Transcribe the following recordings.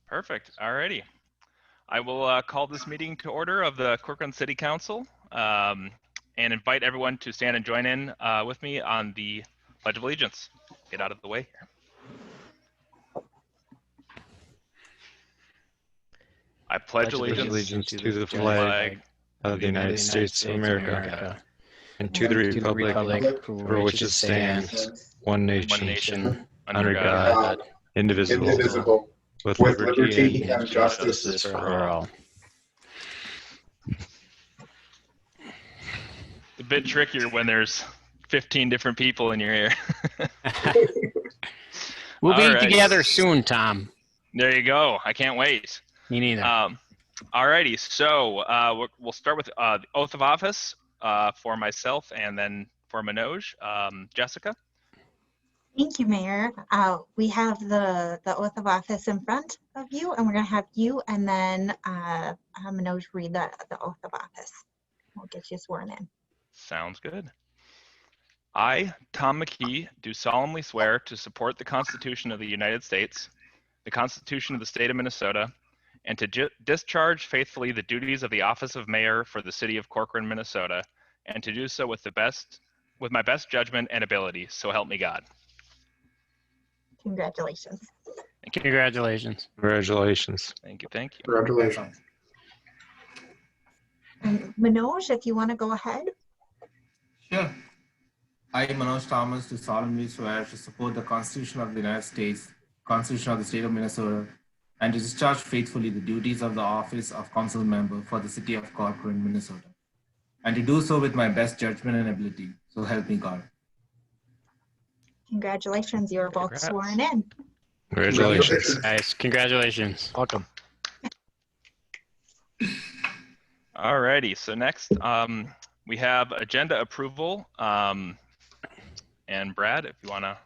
Perfect. Alrighty. I will call this meeting to order of the Corcoran City Council and invite everyone to stand and join in with me on the Pledge of Allegiance. Get out of the way here. I pledge allegiance to the flag of the United States of America and to the republic for which it stands, one nation, under God, indivisible, with liberty and justice for all. It's a bit trickier when there's 15 different people in your ear. We'll be together soon, Tom. There you go. I can't wait. Me neither. Alrighty, so we'll start with the oath of office for myself and then for Manoj. Jessica? Thank you, Mayor. We have the oath of office in front of you, and we're going to have you and then Manoj read the oath of office. We'll get you sworn in. Sounds good. I, Tom McKee, do solemnly swear to support the Constitution of the United States, the Constitution of the State of Minnesota, and to discharge faithfully the duties of the office of mayor for the city of Corcoran, Minnesota, and to do so with my best judgment and ability. So help me God. Congratulations. Thank you. Congratulations. Congratulations. Thank you. Thank you. Congratulations. And Manoj, if you want to go ahead. Sure. I, Manoj Thomas, do solemnly swear to support the Constitution of the United States, Constitution of the State of Minnesota, and to discharge faithfully the duties of the office of council member for the city of Corcoran, Minnesota, and to do so with my best judgment and ability. So help me God. Congratulations, you are both sworn in. Congratulations. Guys, congratulations. Welcome. Alrighty, so next we have agenda approval. And Brad, if you want to.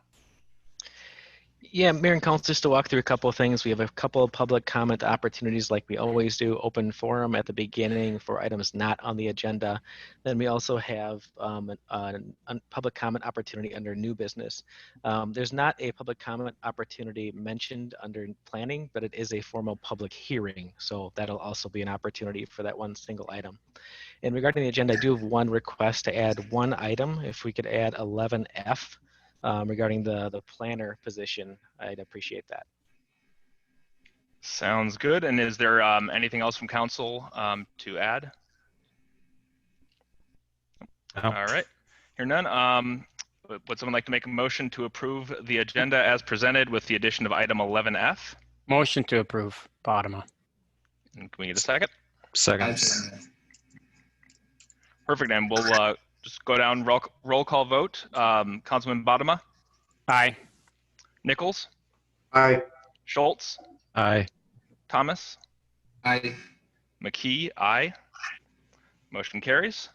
Yeah, Mayor and Council, just to walk through a couple of things. We have a couple of public comment opportunities like we always do, open forum at the beginning for items not on the agenda. Then we also have a public comment opportunity under new business. There's not a public comment opportunity mentioned under planning, but it is a formal public hearing. So that'll also be an opportunity for that one single item. And regarding the agenda, I do have one request to add one item. If we could add 11F. Regarding the planner position, I'd appreciate that. Sounds good. And is there anything else from council to add? No. All right. Hear none. Would someone like to make a motion to approve the agenda as presented with the addition of item 11F? Motion to approve, Bottoма. And can we get a second? Second. Perfect. And we'll just go down roll call vote. Councilman Bottoма? Aye. Nichols? Aye. Schultz? Aye. Thomas? Aye. McKee? Aye. Motion carries.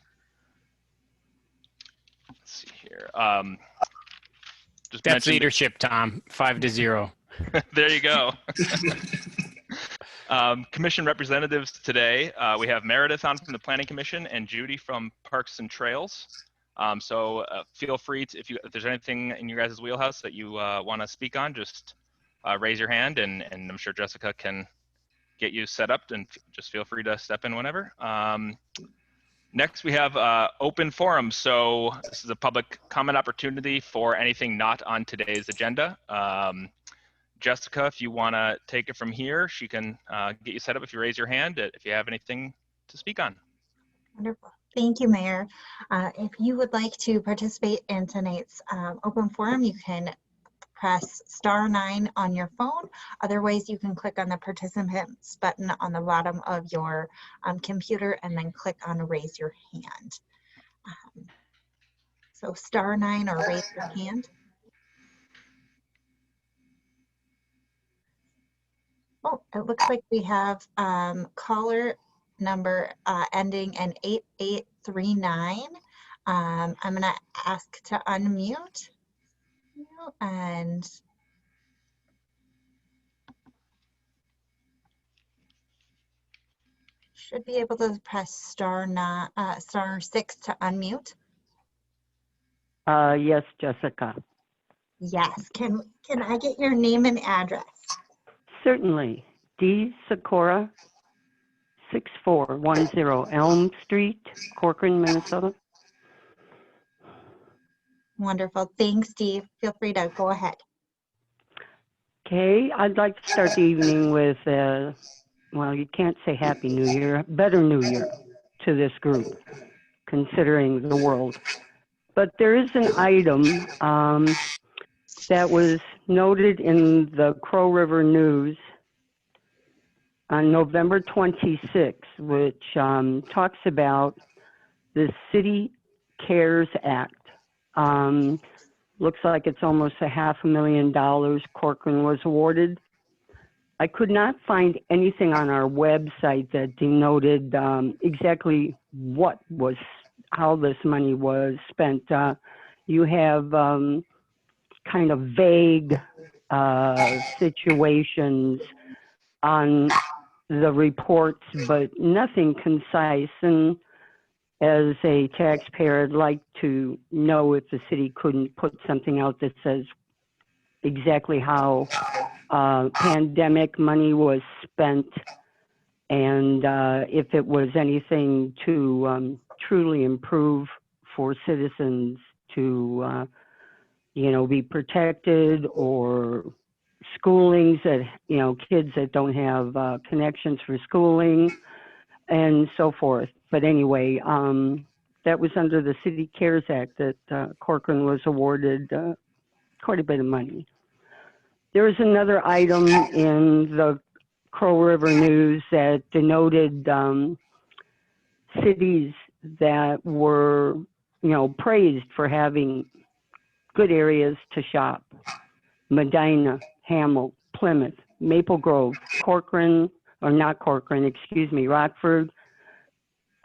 Let's see here. Just That's leadership, Tom. 5-0. There you go. Commission representatives today, we have Meredith on from the Planning Commission and Judy from Parks and Trails. So feel free to, if there's anything in your guys' wheelhouse that you want to speak on, just raise your hand, and I'm sure Jessica can get you set up, and just feel free to step in whenever. Next, we have open forum. So this is a public comment opportunity for anything not on today's agenda. Jessica, if you want to take it from here, she can get you set up if you raise your hand, if you have anything to speak on. Wonderful. Thank you, Mayor. If you would like to participate in tonight's open forum, you can press *9 on your phone. Otherwise, you can click on the participants button on the bottom of your computer and then click on raise your hand. So *9 or raise your hand. Oh, it looks like we have caller number ending in 8839. I'm going to ask to unmute you and should be able to press *6 to unmute. Yes, Jessica. Yes. Can I get your name and address? Certainly. D. Socorra, 6410 Elm Street, Corcoran, Minnesota. Wonderful. Thanks, Steve. Feel free to go ahead. Okay, I'd like to start the evening with, well, you can't say Happy New Year, better New Year to this group, considering the world. But there is an item that was noted in the Crow River News on November 26th, which talks about the City Cares Act. Looks like it's almost $500,000 Corcoran was awarded. I could not find anything on our website that denoted exactly how this money was spent. You have kind of vague situations on the reports, but nothing concise. And as a taxpayer, I'd like to know if the city couldn't put something out that says exactly how pandemic money was spent, and if it was anything to truly improve for citizens to, be protected, or schoolings that, kids that don't have connections for schooling and so forth. But anyway, that was under the City Cares Act that Corcoran was awarded quite a bit of money. There was another item in the Crow River News that denoted cities that were, praised for having good areas to shop. Medina, Hamel, Plymouth, Maple Grove, Rockford,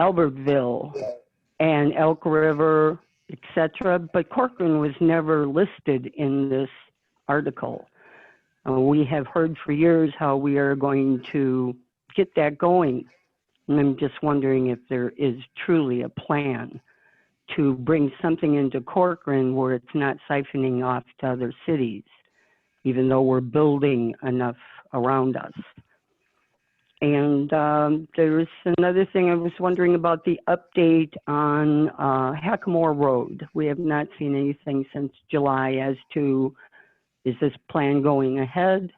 Albertville, and Elk River, etc. But Corcoran was never listed in this article. We have heard for years how we are going to get that going. And I'm just wondering if there is truly a plan to bring something into Corcoran where it's not siphoning off to other cities, even though we're building enough around us. And there's another thing I was wondering about, the update on Hackamore Road. We have not seen anything since July as to, is this plan going ahead?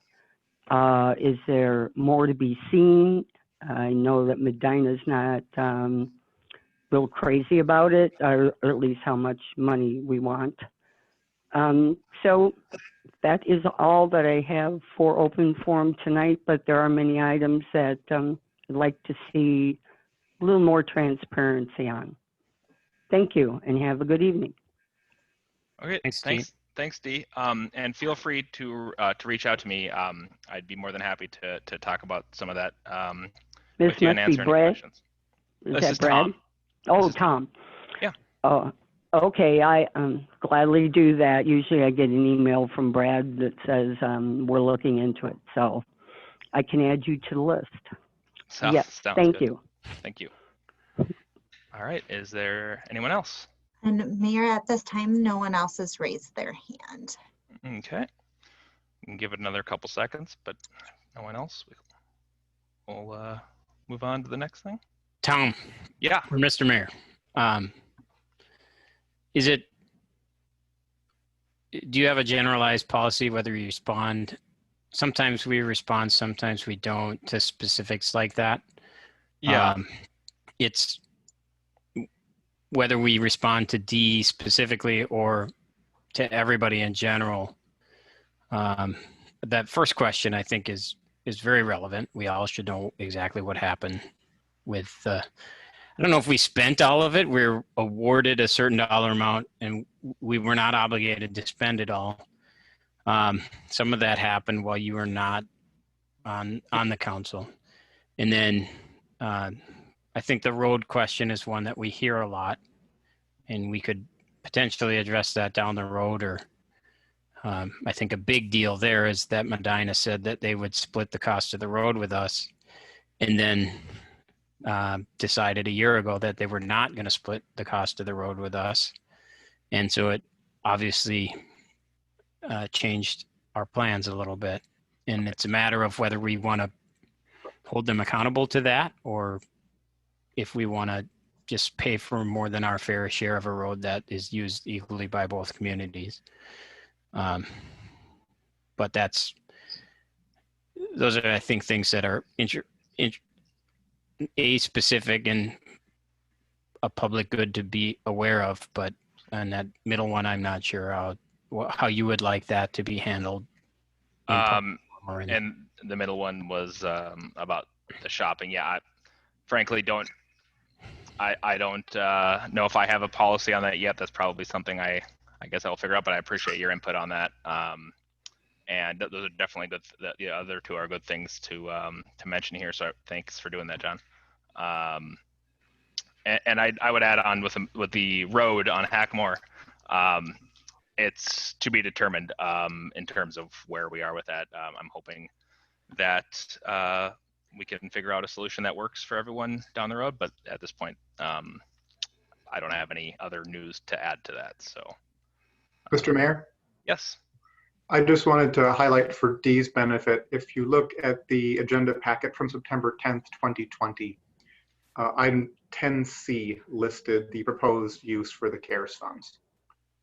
Is there more to be seen? I know that Medina's not real crazy about it, or at least how much money we want. So that is all that I have for open forum tonight, but there are many items that I'd like to see a little more transparency on. Thank you, and have a good evening. Okay, thanks, Dee. And feel free to reach out to me. I'd be more than happy to talk about some of that This with you and must be answer any Brad. questions. Is This that is Brad? Tom. Oh, This is Tom. Yeah. Oh, okay. I gladly do that. Usually I get an email from Brad that says we're looking into it. So I can add you to the list. Yes, thank you. Thank you. All right. Is there anyone else? And Mayor, at this time, no one else has raised their hand. Okay. We can give it another couple seconds, but no one else. We'll move on to the next thing. Tom. Yeah. For Mr. Mayor. Do you have a generalized policy whether you respond? Sometimes we respond, sometimes we don't, to specifics like that. Yeah. It's whether we respond to D specifically or to everybody in general. That first question, I think, is very relevant. We all should know exactly what happened with I don't know if we spent all of it. We're awarded a certain dollar amount and we were not obligated to spend it all. Some of that happened while you were not on the council. And then I think the road question is one that we hear a lot, and we could potentially address that down the road. Or I think a big deal there is that Medina said that they would split the cost of the road with us, and then decided a year ago that they were not going to split the cost of the road with us. And so it obviously changed our plans a little bit. And it's a matter of whether we want to hold them accountable to that, or if we want to just pay for more than our fair share of a road that is used equally by both communities. But those are, I think, things that are specific and a public good to be aware of. But on that middle one, I'm not sure how you would like that to be handled. And the middle one was about the shopping. Yeah, I frankly don't know if I have a policy on that yet. That's probably something I guess I'll figure out, but I appreciate your input on that. And those are definitely good. The other two are good things to mention here. So thanks for doing that, John. And I would add on with the road on Hackmore. It's to be determined in terms of where we are with that. I'm hoping that we can figure out a solution that works for everyone down the road. But at this point, I don't have any other news to add to that. So, Mr. Mayor? Yes. I just wanted to highlight for Dee's benefit, if you look at the agenda packet from September 10th, 2020, item 10C listed the proposed use for the CARES funds.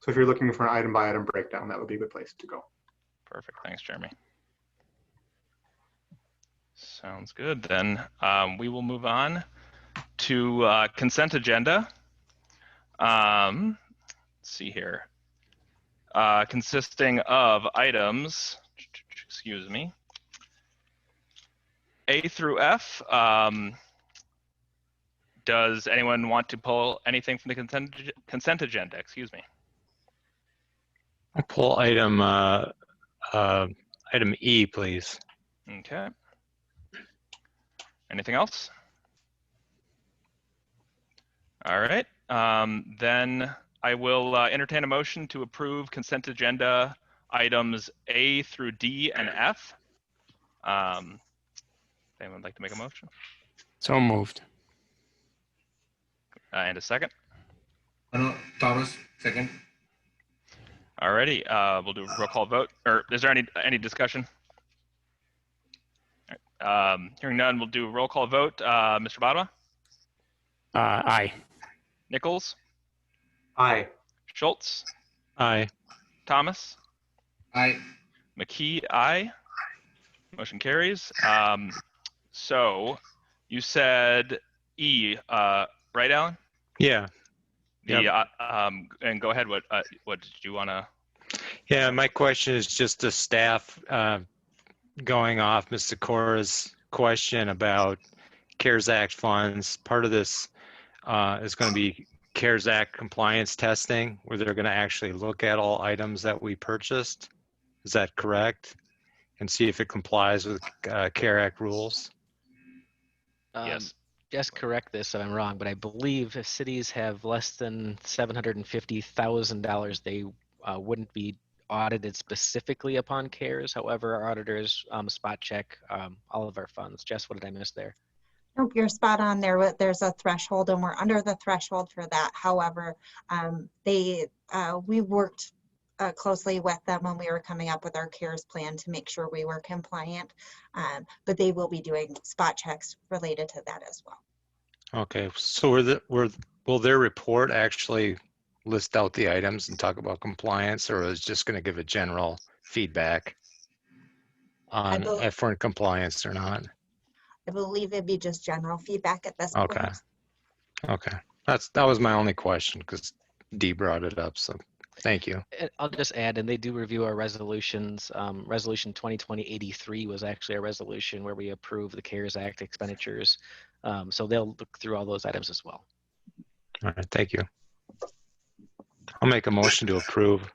So if you're looking for an item by item breakdown, that would be a good place to go. Perfect. Thanks, Jeremy. Sounds good. Then we will move on to consent agenda. Let's see here. Consisting of items, excuse me, A through F. Does anyone want to pull anything from the consent agenda? Excuse me. I'll pull item E, please. Okay. Anything else? All right. Then I will entertain a motion to approve consent agenda items A through D and F. Anyone would like to make a motion? So moved. And a second? Thomas, second. Alrighty, we'll do a roll call vote. Or is there any discussion? Hearing none, we'll do a roll call vote. Mr. Badwa? Aye. Nichols? Aye. Schultz? Aye. Thomas? Aye. McKee, aye. Motion carries. So you said E, right, Alan? Yeah. The and go ahead. What did you want to? Yeah, my question is just to staff, going off Mr. Cora's question about CARES Act funds. Part of this is going to be CARES Act compliance testing, where they're going to actually look at all items that we purchased. Is that correct? And see if it complies with CARE Act rules. Yes. Just correct this if I'm wrong, but I believe if cities have less than $750,000, they wouldn't be audited specifically upon CARES. However, our auditors spot check all of our funds. Jess, what did I miss there? Nope, you're spot on there. There's a threshold and we're under the threshold for that. However, we worked closely with them when we were coming up with our CARES plan to make sure we were compliant, but they will be doing spot checks related to that as well. Okay, so will their report actually list out the items and talk about compliance, or is it just going to give a general feedback on if we're in compliance or not? I believe it'd be just general feedback at this point. Okay, that was my only question because Dee brought it up, so thank you. I'll just add, and they do review our resolutions. Resolution 2020-83 was actually a resolution where we approve the CARES Act expenditures. So they'll look through all those items as well. All right, thank you. I'll make a motion to approve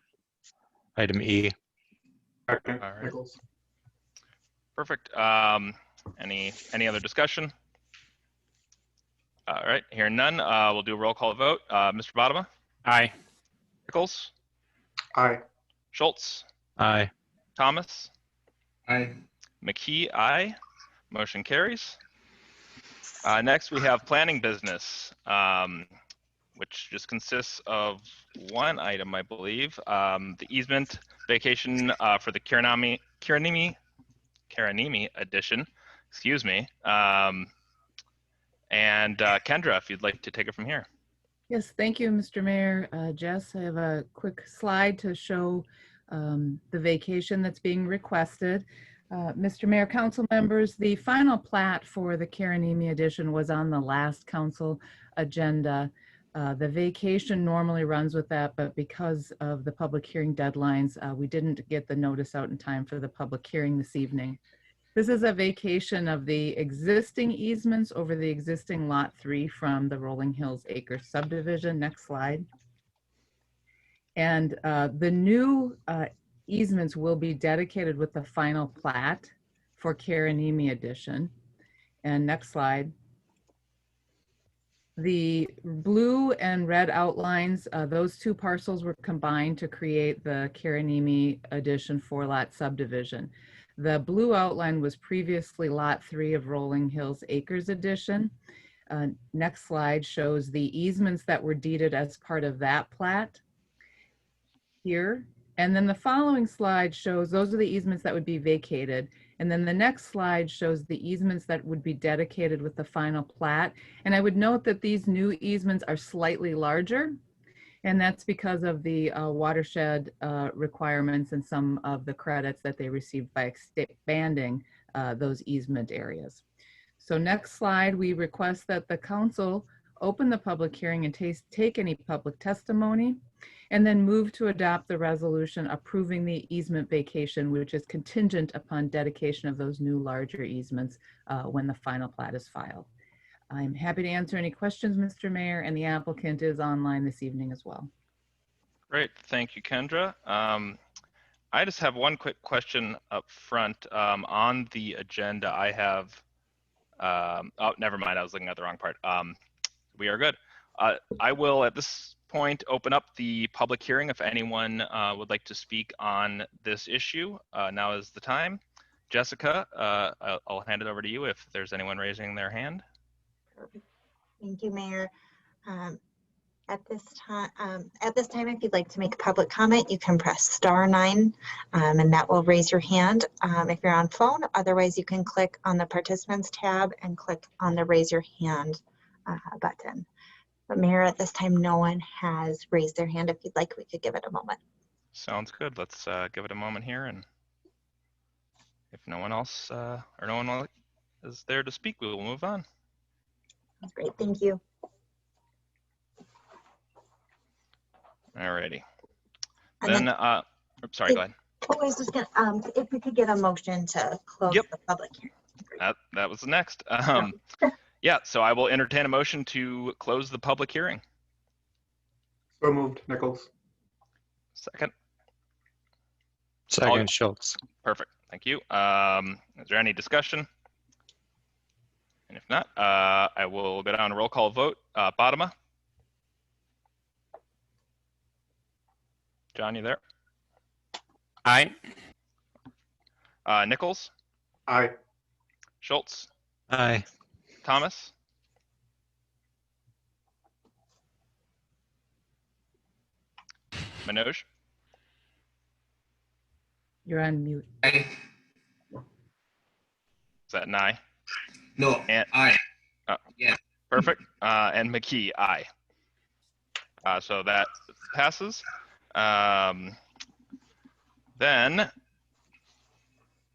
item E. All right. Perfect. Any other discussion? All right, hearing none, we'll do a roll call vote. Mr. Bodema? Aye. Nichols? Aye. Schultz? Aye. Thomas? Aye. McKee, aye. Motion carries. Next, we have planning business, which just consists of one item, I believe. The easement vacation for the Karanimi edition. Excuse me. And Kendra, if you'd like to take it from here. Yes, thank you, Mr. Mayor. Jess, I have a quick slide to show the vacation that's being requested. Mr. Mayor, council members, the final plat for the Karenemi edition was on the last council agenda. The vacation normally runs with that, but because of the public hearing deadlines, we didn't get the notice out in time for the public hearing this evening. This is a vacation of the existing easements over the existing Lot 3 from the Rolling Hills Acres subdivision. Next slide. And the new easements will be dedicated with the final plat for Karenemi edition. And next slide. The blue and red outlines, those two parcels were combined to create the Karenemi edition 4-lot subdivision. The blue outline was previously Lot 3 of Rolling Hills Acres edition. Next slide shows the easements that were deeded as part of that plat here. And then the following slide shows those are the easements that would be vacated. And then the next slide shows the easements that would be dedicated with the final plat. And I would note that these new easements are slightly larger. And that's because of the watershed requirements and some of the credits that they received by expanding those easement areas. So next slide, we request that the council open the public hearing and take any public testimony, and then move to adopt the resolution approving the easement vacation, which is contingent upon dedication of those new larger easements when the final plat is filed. I'm happy to answer any questions, Mr. Mayor, and the applicant is online this evening as well. Great, thank you, Kendra. I just have one quick question up front. On the agenda, I have, oh, never mind, I was looking at the wrong part. We are good. I will, at this point, open up the public hearing if anyone would like to speak on this issue. Now is the time. Jessica, I'll hand it over to you if there's anyone raising their hand. Perfect. Thank you, Mayor. At this time, if you'd like to make a public comment, you can press *9, and that will raise your hand if you're on phone. Otherwise, you can click on the participants tab and click on the raise your hand button. But Mayor, at this time, no one has raised their hand. If you'd like, we could give it a moment. Sounds good. Let's give it a moment here, and if no one else or no one is there to speak, we will move on. That's great. Thank you. Alrighty. And then sorry, go ahead. Oh, I was just gonna, if we could get a motion to close the public hearing. That was the next. Yeah, so I will entertain a motion to close the public hearing. So moved, Nichols. Second. Second, Schultz. Perfect, thank you. Is there any discussion? And if not, I will go down to roll call vote. Bodema? John, you there? Aye. Nichols? Aye. Schultz? Aye. Thomas? Manoj? You're on mute. Aye. Is that an aye? No, And, aye. Yeah. Perfect. And McKee, aye. So that passes. Then,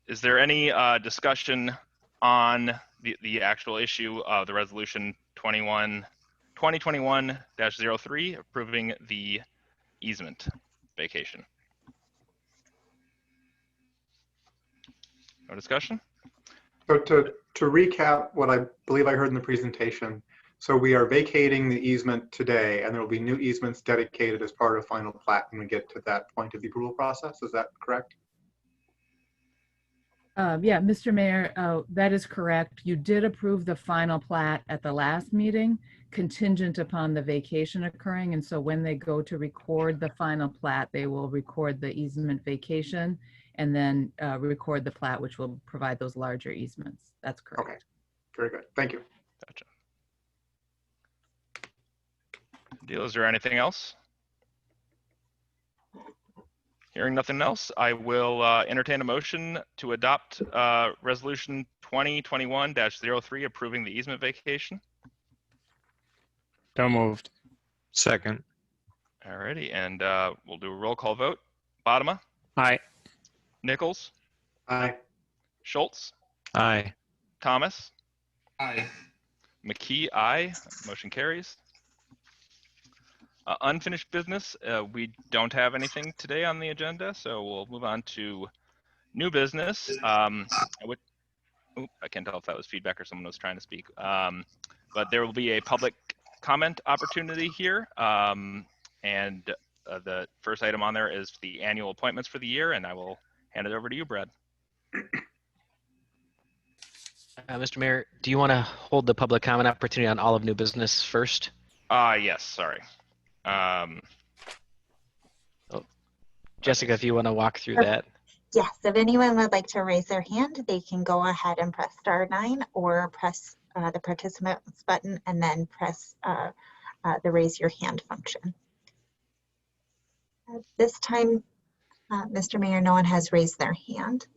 is there any discussion on the actual issue of the resolution 2021-03 approving the easement vacation? No discussion? So to recap what I believe I heard in the presentation, so we are vacating the easement today, and there will be new easements dedicated as part of final plat when we get to that point of the approval process. Is that correct? Yeah, Mr. Mayor, that is correct. You did approve the final plat at the last meeting, contingent upon the vacation occurring. And so when they go to record the final plat, they will record the easement vacation and then record the plat, which will provide those larger easements. That's correct. Okay, very good. Thank you. Gotcha. Deal, is there anything else? Hearing nothing else, I will entertain a motion to adopt Resolution 2021-03 approving the easement vacation. So moved. Second. Alrighty, and we'll do a roll call vote. Bodema, Aye. Nichols, Aye. Schultz, Aye. Thomas, Aye. McKee, aye. Motion carries. Unfinished business, we don't have anything today on the agenda, so we'll move on to new business. I can't tell if that was feedback or someone was trying to speak, but there will be a public comment opportunity here, and the first item on there is the annual appointments for the year, and I will hand it over to you, Brad. Mr. Mayor, do you want to hold the public comment opportunity on all of new business first? Yes, sorry. Jessica, if you want to walk through that. Yes, if anyone would like to raise their hand, they can go ahead and press *9 or press the participants button and then press the raise your hand function. This time, Mr. Mayor, no one has raised their hand.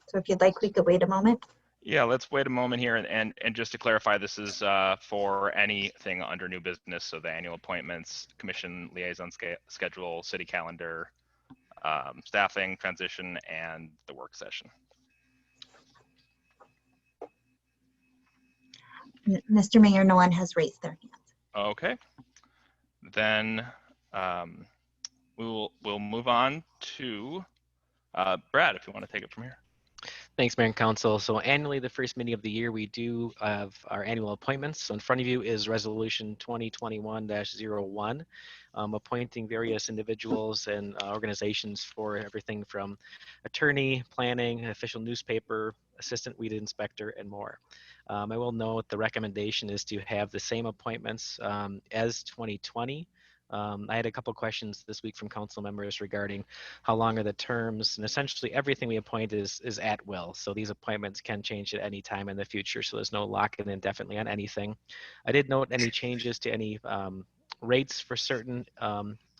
So if you'd like, we could wait a moment. Yeah, let's wait a moment here, and just to clarify, this is for anything under new business, so the annual appointments, commission liaison schedule, city calendar, staffing, transition, and the work session. Mr. Mayor, no one has raised their hands. Okay, then we'll move on to Brad, if you want to take it from here. Thanks, Mayor and Council. So annually, the first meeting of the year, we do have our annual appointments. So in front of you is Resolution 2021-01, appointing various individuals and organizations for everything from attorney, planning, official newspaper, assistant weed inspector, and more. I will note the recommendation is to have the same appointments as 2020. I had a couple questions this week from council members regarding how long are the terms, and essentially everything we appoint is at will. So these appointments can change at any time in the future, so there's no lock-in indefinitely on anything. I did note any changes to any rates for certain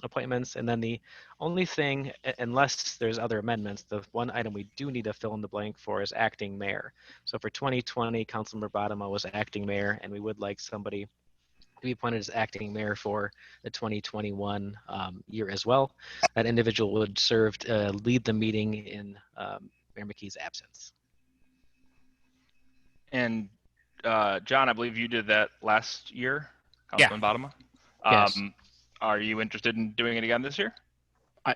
appointments, and then the only thing, unless there's other amendments, the one item we do need to fill in the blank for is acting mayor. So for 2020, Councilmember Bodema was acting mayor, and we would like somebody to be appointed as acting mayor for the 2021 year as well. That individual would serve lead the meeting in Mayor McKee's absence. And John, I believe you did that last year, Councilman Bodema. Yes. Are you interested in doing it again this year? I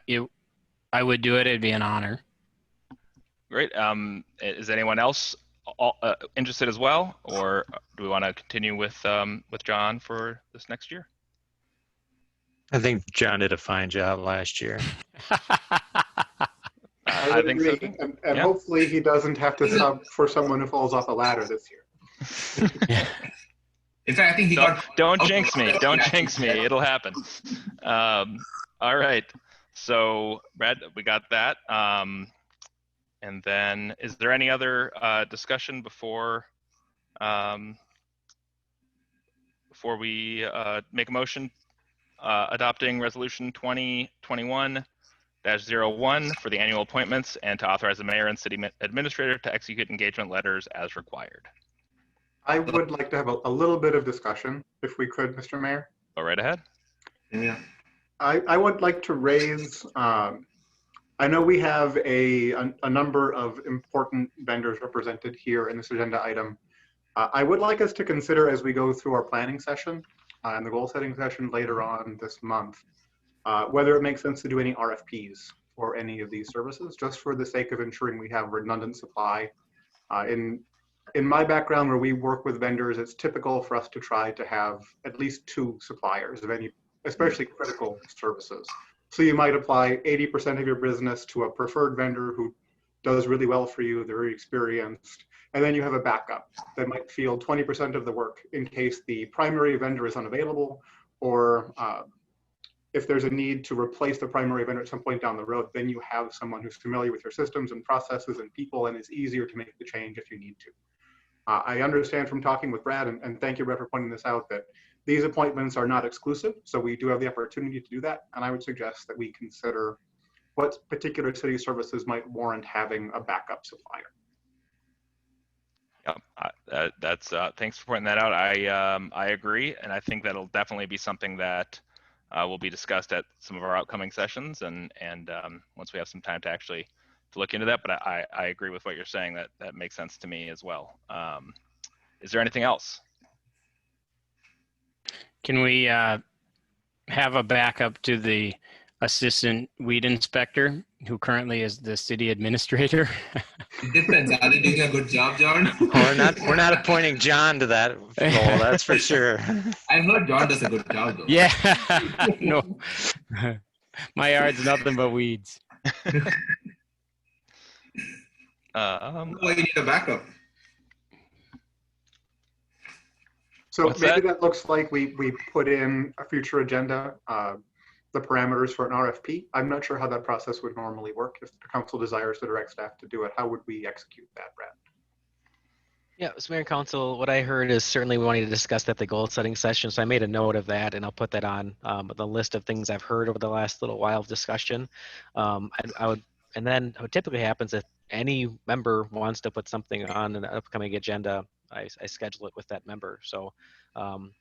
would do it. It'd be an honor. Great. Is anyone else interested as well, or do we want to continue with John for this next year? I think John did a fine job last year. I think so. And yeah. Hopefully he doesn't have to sub for someone who falls off a ladder this year. In fact, I think he don't jinx me. Don't jinx me. It'll happen. All right. So, Brad, we got that. And then, is there any other discussion before we make a motion adopting Resolution 2021-01 for the annual appointments and to authorize the mayor and city administrator to execute engagement letters as required? I would like to have a little bit of discussion, if we could, Mr. Mayor. Go right ahead. Yeah. I would like to raise, I know we have a number of important vendors represented here in this agenda item. I would like us to consider as we go through our planning session and the goal setting session later on this month, whether it makes sense to do any RFPs for any of these services, just for the sake of ensuring we have redundant supply. In my background, where we work with vendors, it's typical for us to try to have at least 2 suppliers of any, especially critical services. So you might apply 80% of your business to a preferred vendor who does really well for you, they're very experienced, and then you have a backup that might field 20% of the work in case the primary vendor is unavailable, or if there's a need to replace the primary vendor at some point down the road, then you have someone who's familiar with your systems and processes and people, and it's easier to make the change if you need to. I understand from talking with Brad, and thank you, Brad, for pointing this out, that these appointments are not exclusive, so we do have the opportunity to do that, and I would suggest that we consider what particular city services might warrant having a backup supplier. Yeah, that's thanks for pointing that out. I agree, and I think that'll definitely be something that will be discussed at some of our upcoming sessions, and once we have some time to actually look into that. But I agree with what you're saying. That makes sense to me as well. Is there anything else? Can we have a backup to the assistant weed inspector who currently is the city administrator? It depends. Are they doing a good job, John? We're not appointing John to that role, that's for sure. I've heard John does a good job, though. Yeah. No. My yard's nothing but weeds. Why you need a backup? So What's maybe that? that looks like we put in a future agenda, the parameters for an RFP. I'm not sure how that process would normally work. If the council desires to direct staff to do it, how would we execute that, Brad? Yeah, so Mayor and Council, what I heard is certainly we wanted to discuss that at the goal setting session. So I made a note of that, and I'll put that on the list of things I've heard over the last little while of discussion. And then what typically happens if any member wants to put something on an upcoming agenda, I schedule it with that member. So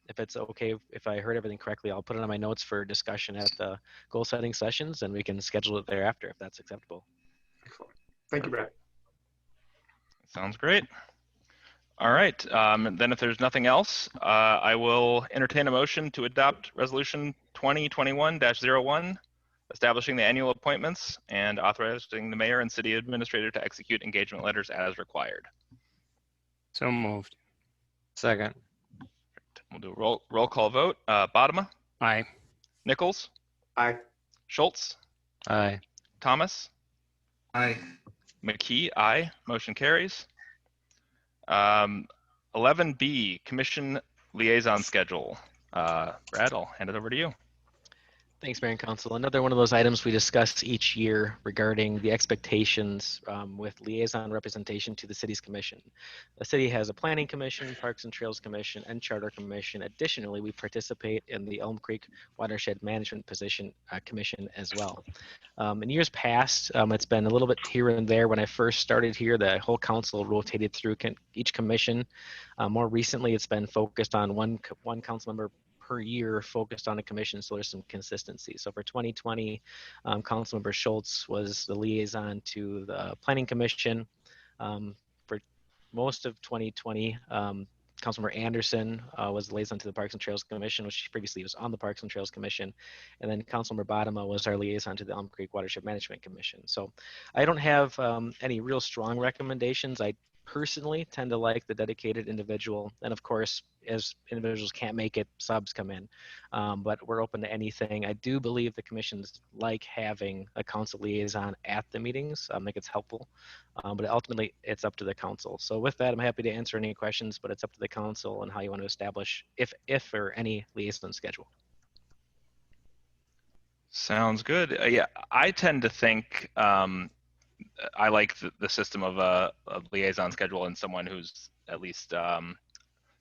if it's okay, if I heard everything correctly, I'll put it on my notes for discussion at the goal setting sessions, and we can schedule it thereafter if that's acceptable. Excellent. Thank you, Brad. Sounds great. All right. Then if there's nothing else, I will entertain a motion to adopt Resolution 2021-01, establishing the annual appointments and authorizing the mayor and city administrator to execute engagement letters as required. So moved. Second. We'll do a roll call vote. Bodema, Aye. Nichols, Aye. Schultz, Aye. Thomas, Aye. McKee, aye. Motion carries. 11B, Commission Liaison Schedule. Brad, I'll hand it over to you. Thanks, Mayor and Council. Another one of those items we discuss each year regarding the expectations with liaison representation to the city's commission. The city has a planning commission, parks and trails commission, and charter commission. Additionally, we participate in the Elm Creek Watershed Management Commission as well. In years past, it's been a little bit here and there. When I first started here, the whole council rotated through each commission. More recently, it's been focused on one council member per year focused on a commission, so there's some consistency. So for 2020, Councilmember Schultz was the liaison to the Planning Commission. For most of 2020, Councilmember Anderson was the liaison to the Parks and Trails Commission, which previously was on the Parks and Trails Commission. And then Councilmember Bodema was our liaison to the Elm Creek Watershed Management Commission. So I don't have any real strong recommendations. I personally tend to like the dedicated individual, and of course, as individuals can't make it, subs come in, but we're open to anything. I do believe the commissions like having a council liaison at the meetings. I think it's helpful, but ultimately it's up to the council. So with that, I'm happy to answer any questions, but it's up to the council and how you want to establish if or any liaison schedule. Sounds good. Yeah, I tend to think I like the system of a liaison schedule and someone who's at least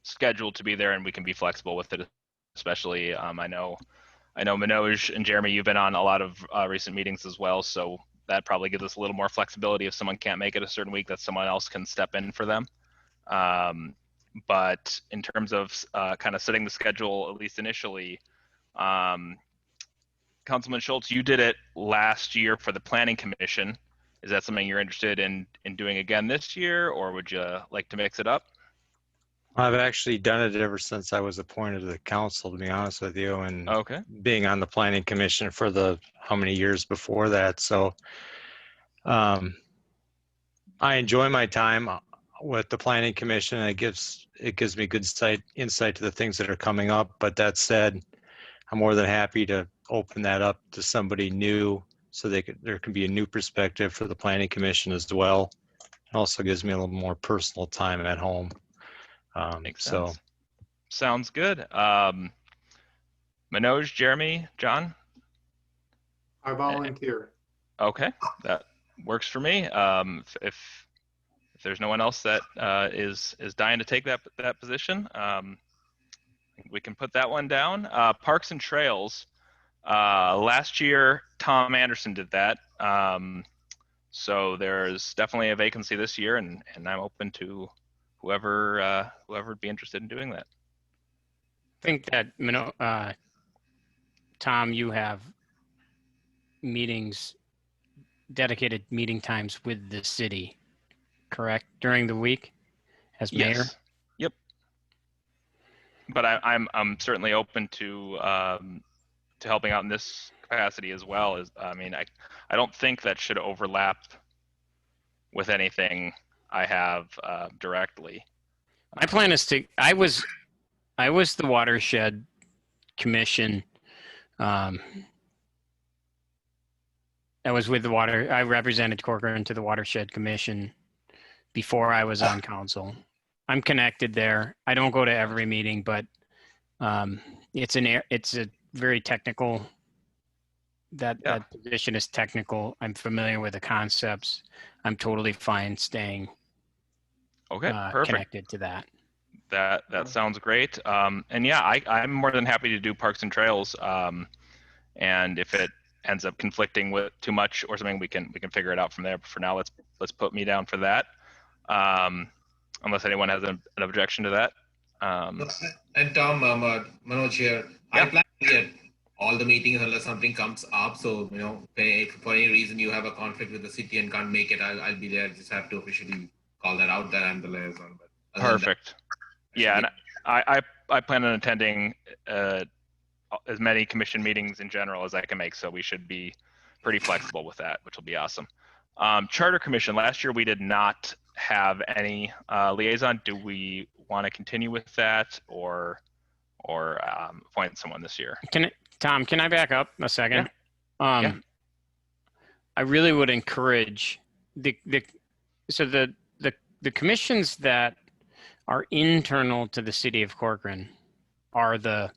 scheduled to be there, and we can be flexible with it. Especially, I know Manoj and Jeremy, you've been on a lot of recent meetings as well, so that probably gives us a little more flexibility. If someone can't make it a certain week, that someone else can step in for them. But in terms of kind of setting the schedule, at least initially, Councilman Schultz, you did it last year for the Planning Commission. Is that something you're interested in doing again this year, or would you like to mix it up? I've actually done it ever since I was appointed to the council, to be honest with you, and Okay. being on the planning commission for the how many years before that. So I enjoy my time with the planning commission. And it gives me good insight to the things that are coming up. But that said, I'm more than happy to open that up to somebody new, so there can be a new perspective for the planning commission as well. It also gives me a little more personal time at home. Makes sense. Sounds good. Manoj, Jeremy, John? I volunteer. Okay, that works for me. If there's no one else that is dying to take that position, we can put that one down. Parks and Trails. Last year, Tom Anderson did that. So there's definitely a vacancy this year, and I'm open to whoever would be interested in doing that. I think that, Tom, you have meetings, dedicated meeting times with the city, correct, during the week as mayor? Yes. Yep. But I'm certainly open to helping out in this capacity as well. I don't think that should overlap with anything I have directly. My plan is I was the watershed commission. I was with I represented Corcoran to the watershed commission before I was on council. I'm connected there. I don't go to every meeting, but it's a very technical. That position is technical. I'm familiar with the concepts. I'm totally fine staying connected to that. That sounds great. And yeah, I'm more than happy to do Parks and Trails. And if it ends up conflicting with too much or something, we can figure it out from there. But for now, let's put me down for that. Unless anyone has an objection to that. And Tom, Manoj here. Yeah. I plan to be at all the meetings unless something comes up. So, if for any reason you have a conflict with the city and can't make it, I'll be there. Just have to officially call that out that I'm the liaison. But perfect. Yeah, and I plan on attending as many commission meetings in general as I can make, so we should be pretty flexible with that, which will be awesome. Charter Commission, last year we did not have any liaison. Do we want to continue with that or appoint someone this year? Tom, can I back up a second? Yeah. I really would encourage the commissions that are internal to the city of Corcoran are the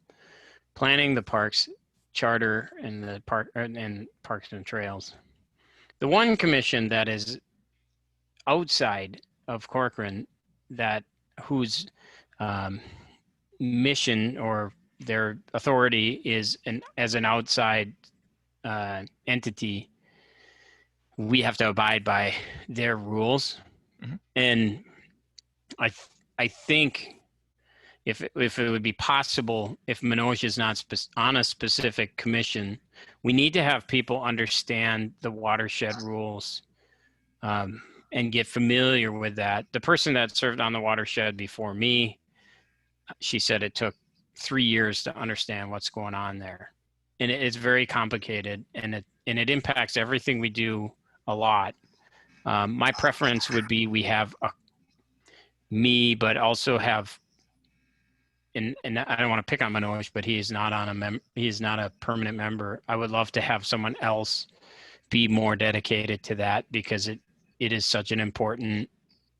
planning, the parks, charter, and the parks and trails. The one commission that is outside of Corcoran, whose mission or their authority is as an outside entity, we have to abide by their rules. Mm-hmm. And I think if it would be possible, if Manoj is not on a specific commission, we need to have people understand the watershed rules and get familiar with that. The person that served on the watershed before me, she said it took 3 years to understand what's going on there. And it's very complicated, and it impacts everything we do a lot. My preference would be we have me, but also have, and I don't want to pick on Manoj, but he is not he is not a permanent member. I would love to have someone else be more dedicated to that, because it is such an important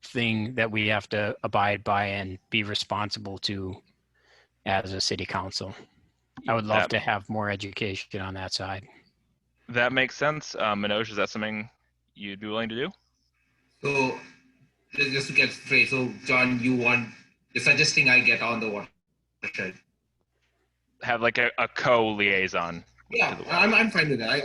thing that we have to abide by and be responsible to as a city council. I would love to have more education on that side. That makes sense. Manoj, is that something you'd be willing to do? So just to get straight, so John, you're suggesting I get on the watershed? Have like a co-liaison. Yeah, I'm fine with that. I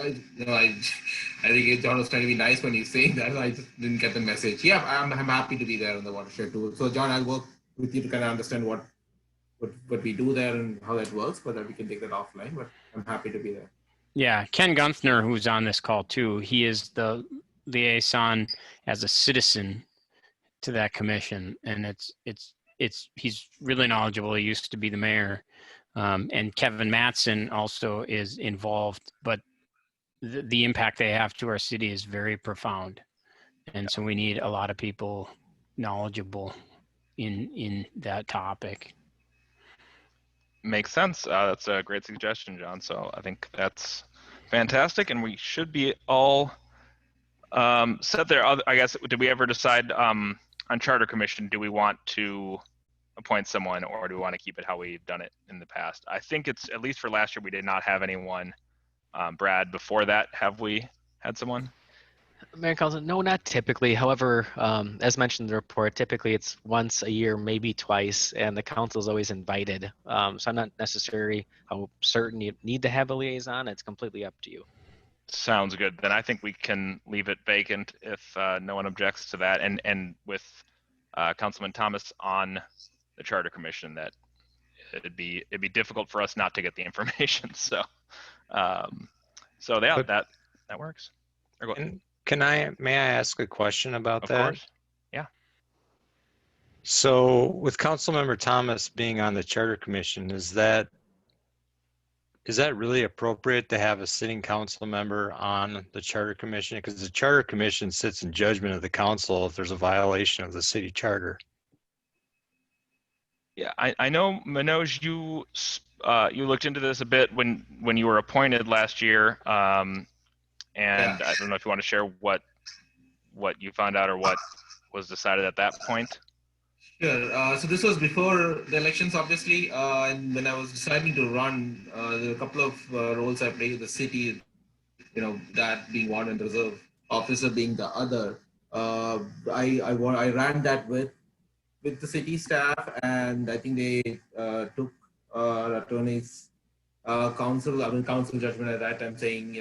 think John was trying to be nice when he's saying that. I just didn't get the message. Yeah, I'm happy to be there on the watershed too. So John, I'll work with you to kind of understand what we do there and how that works, but we can take that offline. But I'm happy to be there. Yeah, Ken Gunther, who's on this call too, he is the liaison as a citizen to that commission, and he's really knowledgeable. He used to be the mayor. And Kevin Mattson also is involved, but the impact they have to our city is very profound. And so we need a lot of people knowledgeable in that topic. Makes sense. That's a great suggestion, John. So I think that's fantastic, and we should be all set there. I guess, did we ever decide on Charter Commission, do we want to appoint someone, or do we want to keep it how we've done it in the past? I think it's, at least for last year, we did not have anyone. Brad, before that, have we had someone? Mayor and Council, no, not typically. However, as mentioned in the report, typically it's once a year, maybe twice, and the council is always invited. So I'm not necessarily how certain you need to have a liaison. It's completely up to you. Sounds good. Then I think we can leave it vacant if no one objects to that. And with Councilman Thomas on the Charter Commission, that it'd be difficult for us not to get the information. So, yeah, But- that works. Or go ahead. May I ask a question about Of that? course. Yeah. So with Councilmember Thomas being on the Charter Commission, is that really appropriate to have a sitting council member on the Charter Commission? Because the Charter Commission sits in judgment of the council if there's a violation of the city charter. Yeah, I know, Manoj, you looked into this a bit when you were appointed last year, and Yeah. I don't know if you want to share what you found out or what was decided at that point. Sure. So this was before the elections, obviously, and when I was deciding to run, there were a couple of roles I played with the city. That being one and reserve officer being the other. I ran that with the city staff, and I think they took attorney's council judgment at that time, saying,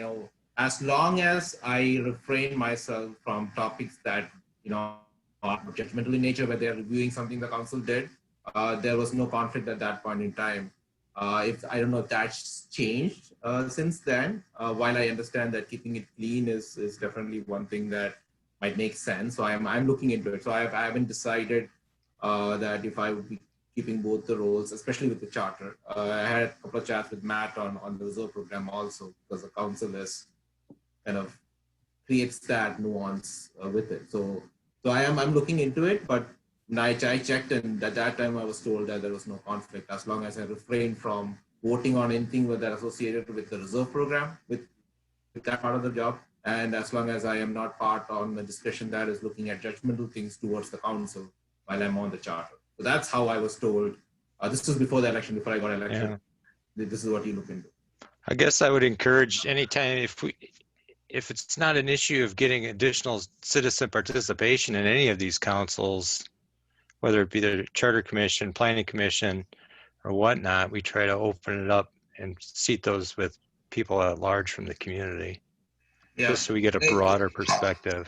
as long as I refrain myself from topics that are judgmental in nature, where they're reviewing something the council did, there was no conflict at that point in time. If I don't know if that's changed since then. While I understand that keeping it clean is definitely one thing that might make sense. So I'm looking into it. So I haven't decided that if I would be keeping both the roles, especially with the charter. I had a couple of chats with Matt on the reserve program also, because the council is kind of creates that nuance with it. So I'm looking into it, but I checked, and at that time I was told that there was no conflict as long as I refrain from voting on anything that associated with the reserve program, with that part of the job, and as long as I am not part on the discussion that is looking at judgmental things towards the council while I'm on the charter. So that's how I was told. This was before the election, before I got elected. Yeah. This is what you look into. I guess I would encourage anytime if it's not an issue of getting additional citizen participation in any of these councils, whether it be the Charter Commission, Planning Commission, or whatnot, we try to open it up and seat those with people at large from the community, just so we get a broader perspective.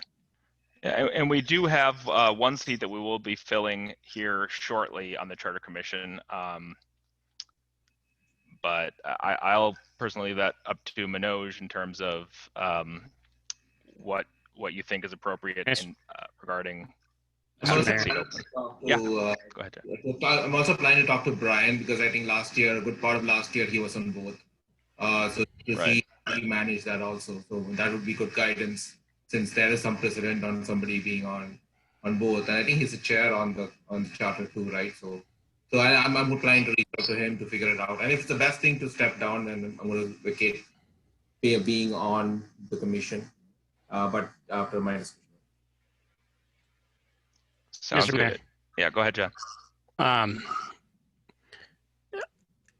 And we do have one seat that we will be filling here shortly on the Charter Commission. But I'll personally leave that up to Manoj in terms of what you think is appropriate in, regarding I'm seat open. Go ahead, Jen. I'm also planning to talk to Brian, because I think last year, a good part of last year, he was on both. So to see how he managed that also. So that would be good guidance, since there is some precedent on somebody being on both. And I think he's a chair on the charter too, right? So I'm planning to reach out to him to figure it out. And if it's the best thing to step down, then I'm going to vacate being on the commission. But after my discussion. Sounds Mr. good. Mayor. Yeah, go ahead, John.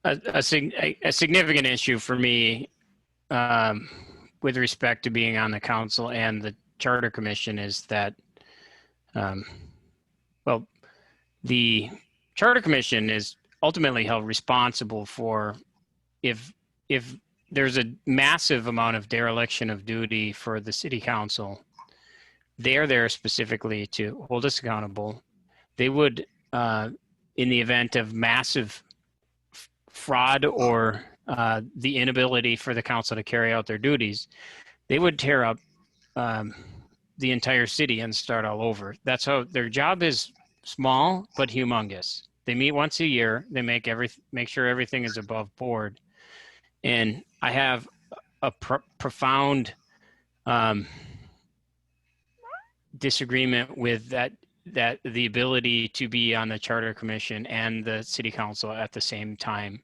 A significant issue for me with respect to being on the council and the Charter Commission is that, well, the Charter Commission is ultimately held responsible for if there's a massive amount of dereliction of duty for the city council. They're there specifically to hold us accountable. They would, in the event of massive fraud or the inability for the council to carry out their duties, they would tear up the entire city and start all over. That's how their job is. Small but humongous. They meet once a year. They make sure everything is above board. And I have a profound disagreement with that the ability to be on the Charter Commission and the City Council at the same time.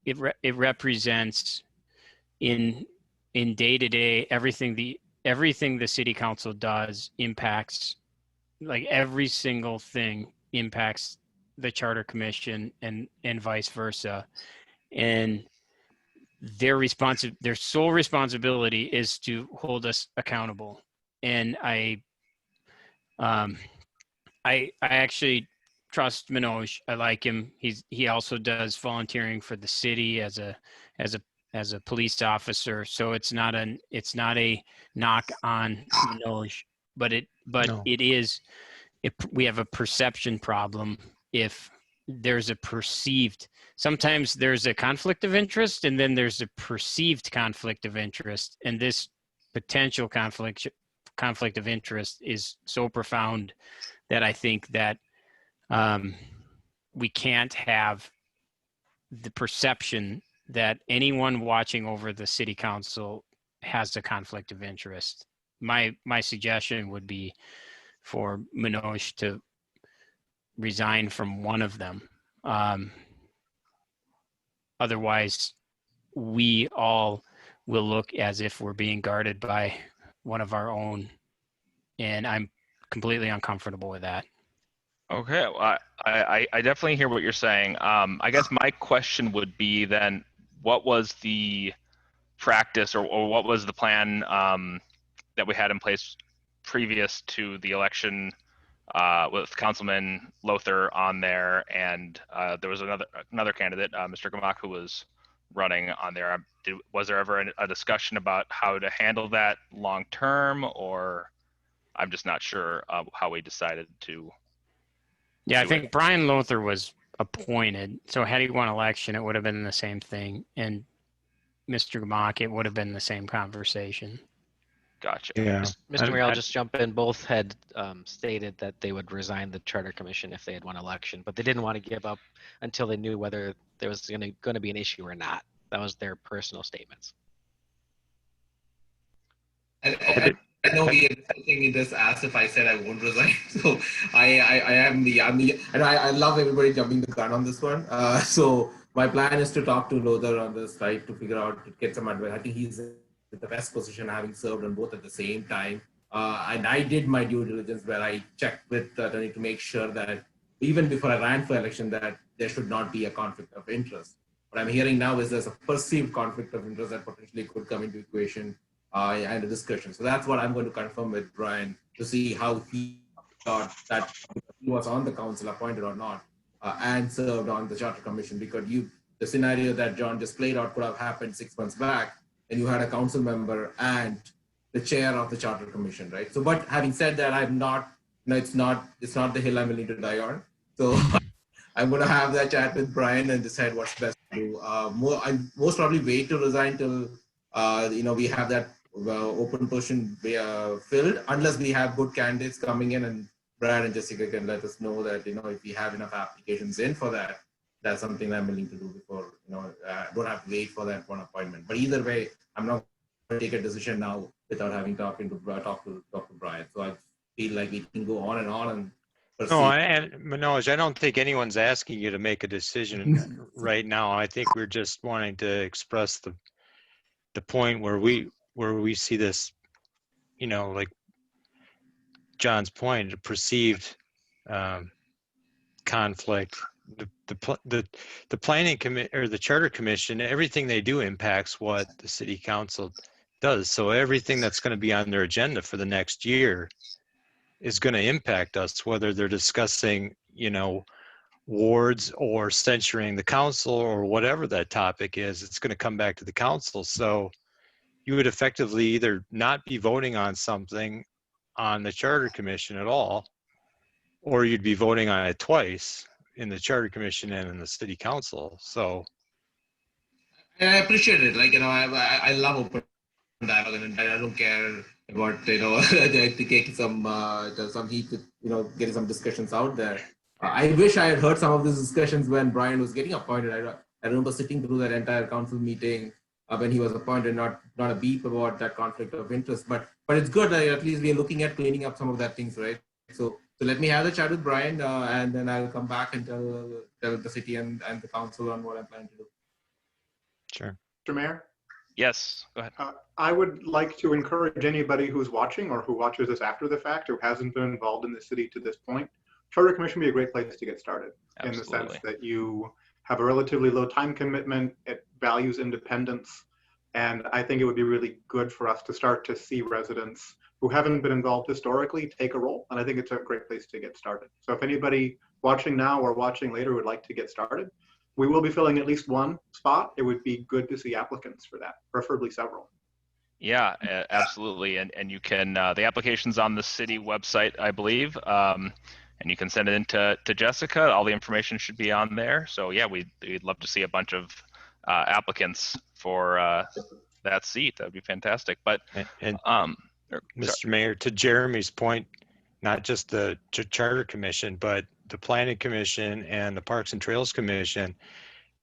It represents in day-to-day everything the City Council does impacts, like every single thing impacts the Charter Commission and vice versa. And their sole responsibility is to hold us accountable. And I actually trust Manoj. I like him. He also does volunteering for the city as a police officer. So it's not a knock on Manoj, but No. we have a perception problem. If there's a perceived, sometimes there's a conflict of interest, and then there's a perceived conflict of interest, and this potential conflict of interest is so profound that I think that we can't have the perception that anyone watching over the city council has a conflict of interest. My suggestion would be for Manoj to resign from one of them. Otherwise, we all will look as if we're being guarded by one of our own, and I'm completely uncomfortable with that. Okay, well, I definitely hear what you're saying. I guess my question would be then, what was the practice or what was the plan that we had in place previous to the election with Councilman Lothar on there, and there was another candidate, Mr. Gamak, who was running on there. Was there ever a discussion about how to handle that long term, or I'm just not sure how we decided to. Yeah, I think Brian Lothar was appointed, so had he won election, it would have been the same thing, and Mr. Gamak, it would have been the same conversation. Gotcha. Yeah. Mr. Mayor, I'll just jump in. Both had stated that they would resign the Charter Commission if they had won election, but they didn't want to give up until they knew whether there was going to be an issue or not. That was their personal statements. I know we had something just asked if I said I won't resign. So I love everybody jumping the gun on this one. So my plan is to talk to Lothar on this, right, to figure out, to get some advice. I think he's in the best position, having served on both at the same time. And I did my due diligence where I checked with the attorney to make sure that even before I ran for election, that there should not be a conflict of interest. What I'm hearing now is there's a perceived conflict of interest that potentially could come into equation and a discussion. So that's what I'm going to confirm with Brian to see how he thought that he was on the council, appointed or not, and served on the Charter Commission, because the scenario that John just played out could have happened 6 months back, and you had a council member and the chair of the Charter Commission, right? So, but having said that, I'm not, it's not the hill I'm willing to die on. So I'm going to have that chat with Brian and decide what's best to do. I most probably wait to resign till we have that open position filled, unless we have good candidates coming in, and Brad and Jessica can let us know that if we have enough applications in for that, that's something I'm willing to do before don't have to wait for that one appointment. But either way, I'm not going to take a decision now without having talked to Brian. So I feel like we can go on and proceed. No, and Manoj, I don't think anyone's asking you to make a decision right now. I think we're just wanting to express the point where we see this, like John's point, a perceived conflict. The planning committee or the Charter Commission, everything they do impacts what the city council does. So everything that's going to be on their agenda for the next year is going to impact us, whether they're discussing, wards or censuring the council or whatever that topic is. It's going to come back to the council. So you would effectively either not be voting on something on the Charter Commission at all, or you'd be voting on it twice in the Charter Commission and in the City Council. So I appreciate it. I love open dialogue, and I don't care about taking some heat with getting some discussions out there. I wish I had heard some of these discussions when Brian was getting appointed. I remember sitting through that entire council meeting when he was appointed, not a beep about that conflict of interest, but it's good that at least we're looking at cleaning up some of that things, right? So let me have the chat with Brian, and then I'll come back and tell the city and the council on what I'm planning to do. Sure. Mr. Mayor? Yes, go ahead. I would like to encourage anybody who's watching or who watches this after the fact who hasn't been involved in the city to this point. Charter Commission would be a great place to get started. Absolutely. In the sense that you have a relatively low time commitment. It values independence. And I think it would be really good for us to start to see residents who haven't been involved historically take a role. And I think it's a great place to get started. So if anybody watching now or watching later would like to get started, we will be filling at least one spot. It would be good to see applicants for that, preferably several. Yeah, absolutely. And you can, the application's on the city website, I believe. And you can send it in to Jessica. All the information should be on there. So yeah, we'd love to see a bunch of applicants for that seat. That would be fantastic. But Mr. Mayor, to Jeremy's point, not just the Charter Commission, but the Planning Commission and the Parks and Trails Commission,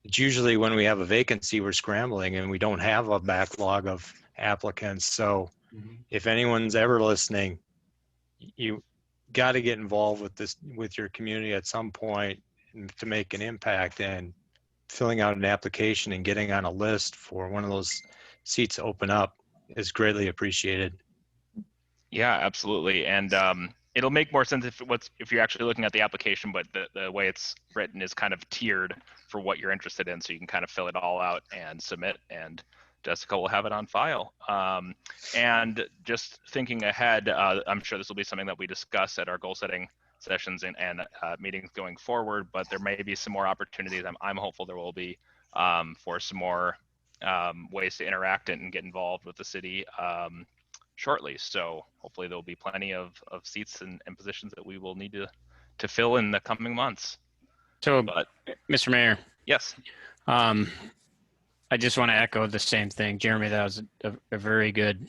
it's usually when we have a vacancy, we're scrambling and we don't have a backlog of applicants. So if anyone's ever listening, you got to get involved with this, with your community at some point to make an impact, and filling out an application and getting on a list for one of those seats to open up is greatly appreciated. Yeah, absolutely. And it'll make more sense if you're actually looking at the application, but the way it's written is kind of tiered for what you're interested in. So you can kind of fill it all out and submit, and Jessica will have it on file. And just thinking ahead, I'm sure this will be something that we discuss at our goal setting sessions and meetings going forward, but there may be some more opportunities. I'm hopeful there will be for some more ways to interact and get involved with the city shortly. So hopefully there'll be plenty of seats and positions that we will need to fill in the coming months. So, but, Mr. Mayor. Yes. I just want to echo the same thing. Jeremy, that was a very good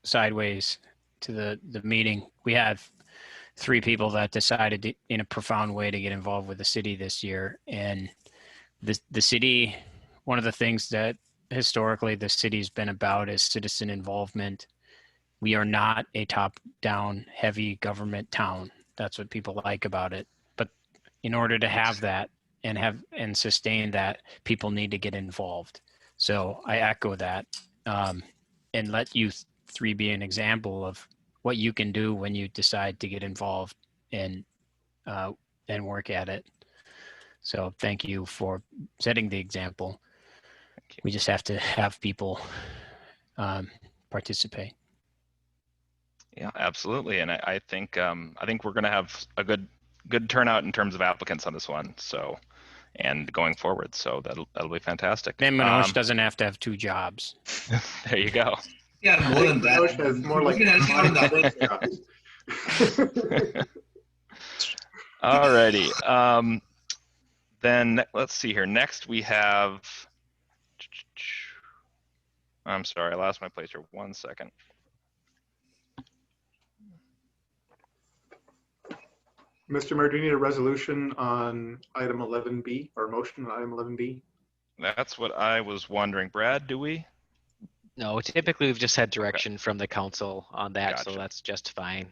sideways to the meeting. We had 3 people that decided to, in a profound way, to get involved with the city this year. And the city, one of the things that historically the city's been about is citizen involvement. We are not a top-down heavy government town. That's what people like about it. But in order to have that and sustain that, people need to get involved. So I echo that, and let you 3 be an example of what you can do when you decide to get involved and work at it. So thank you for setting the example. We just have to have people participate. Yeah, absolutely. And I think we're going to have a good turnout in terms of applicants on this one. So, and going forward, so that'll be fantastic. Then Manoj doesn't have to have 2 jobs. There you go. Yeah, more than that. Manoj has more like Alrighty. Then let's see here. Next we have. I'm sorry, I lost my place here. 1 second. Mr. Mayor, do you need a resolution on item 11B, or a motion on item 11B? That's what I was wondering. Brad, do we? No, typically we've just had direction from the council on that, Gotcha. so that's just fine.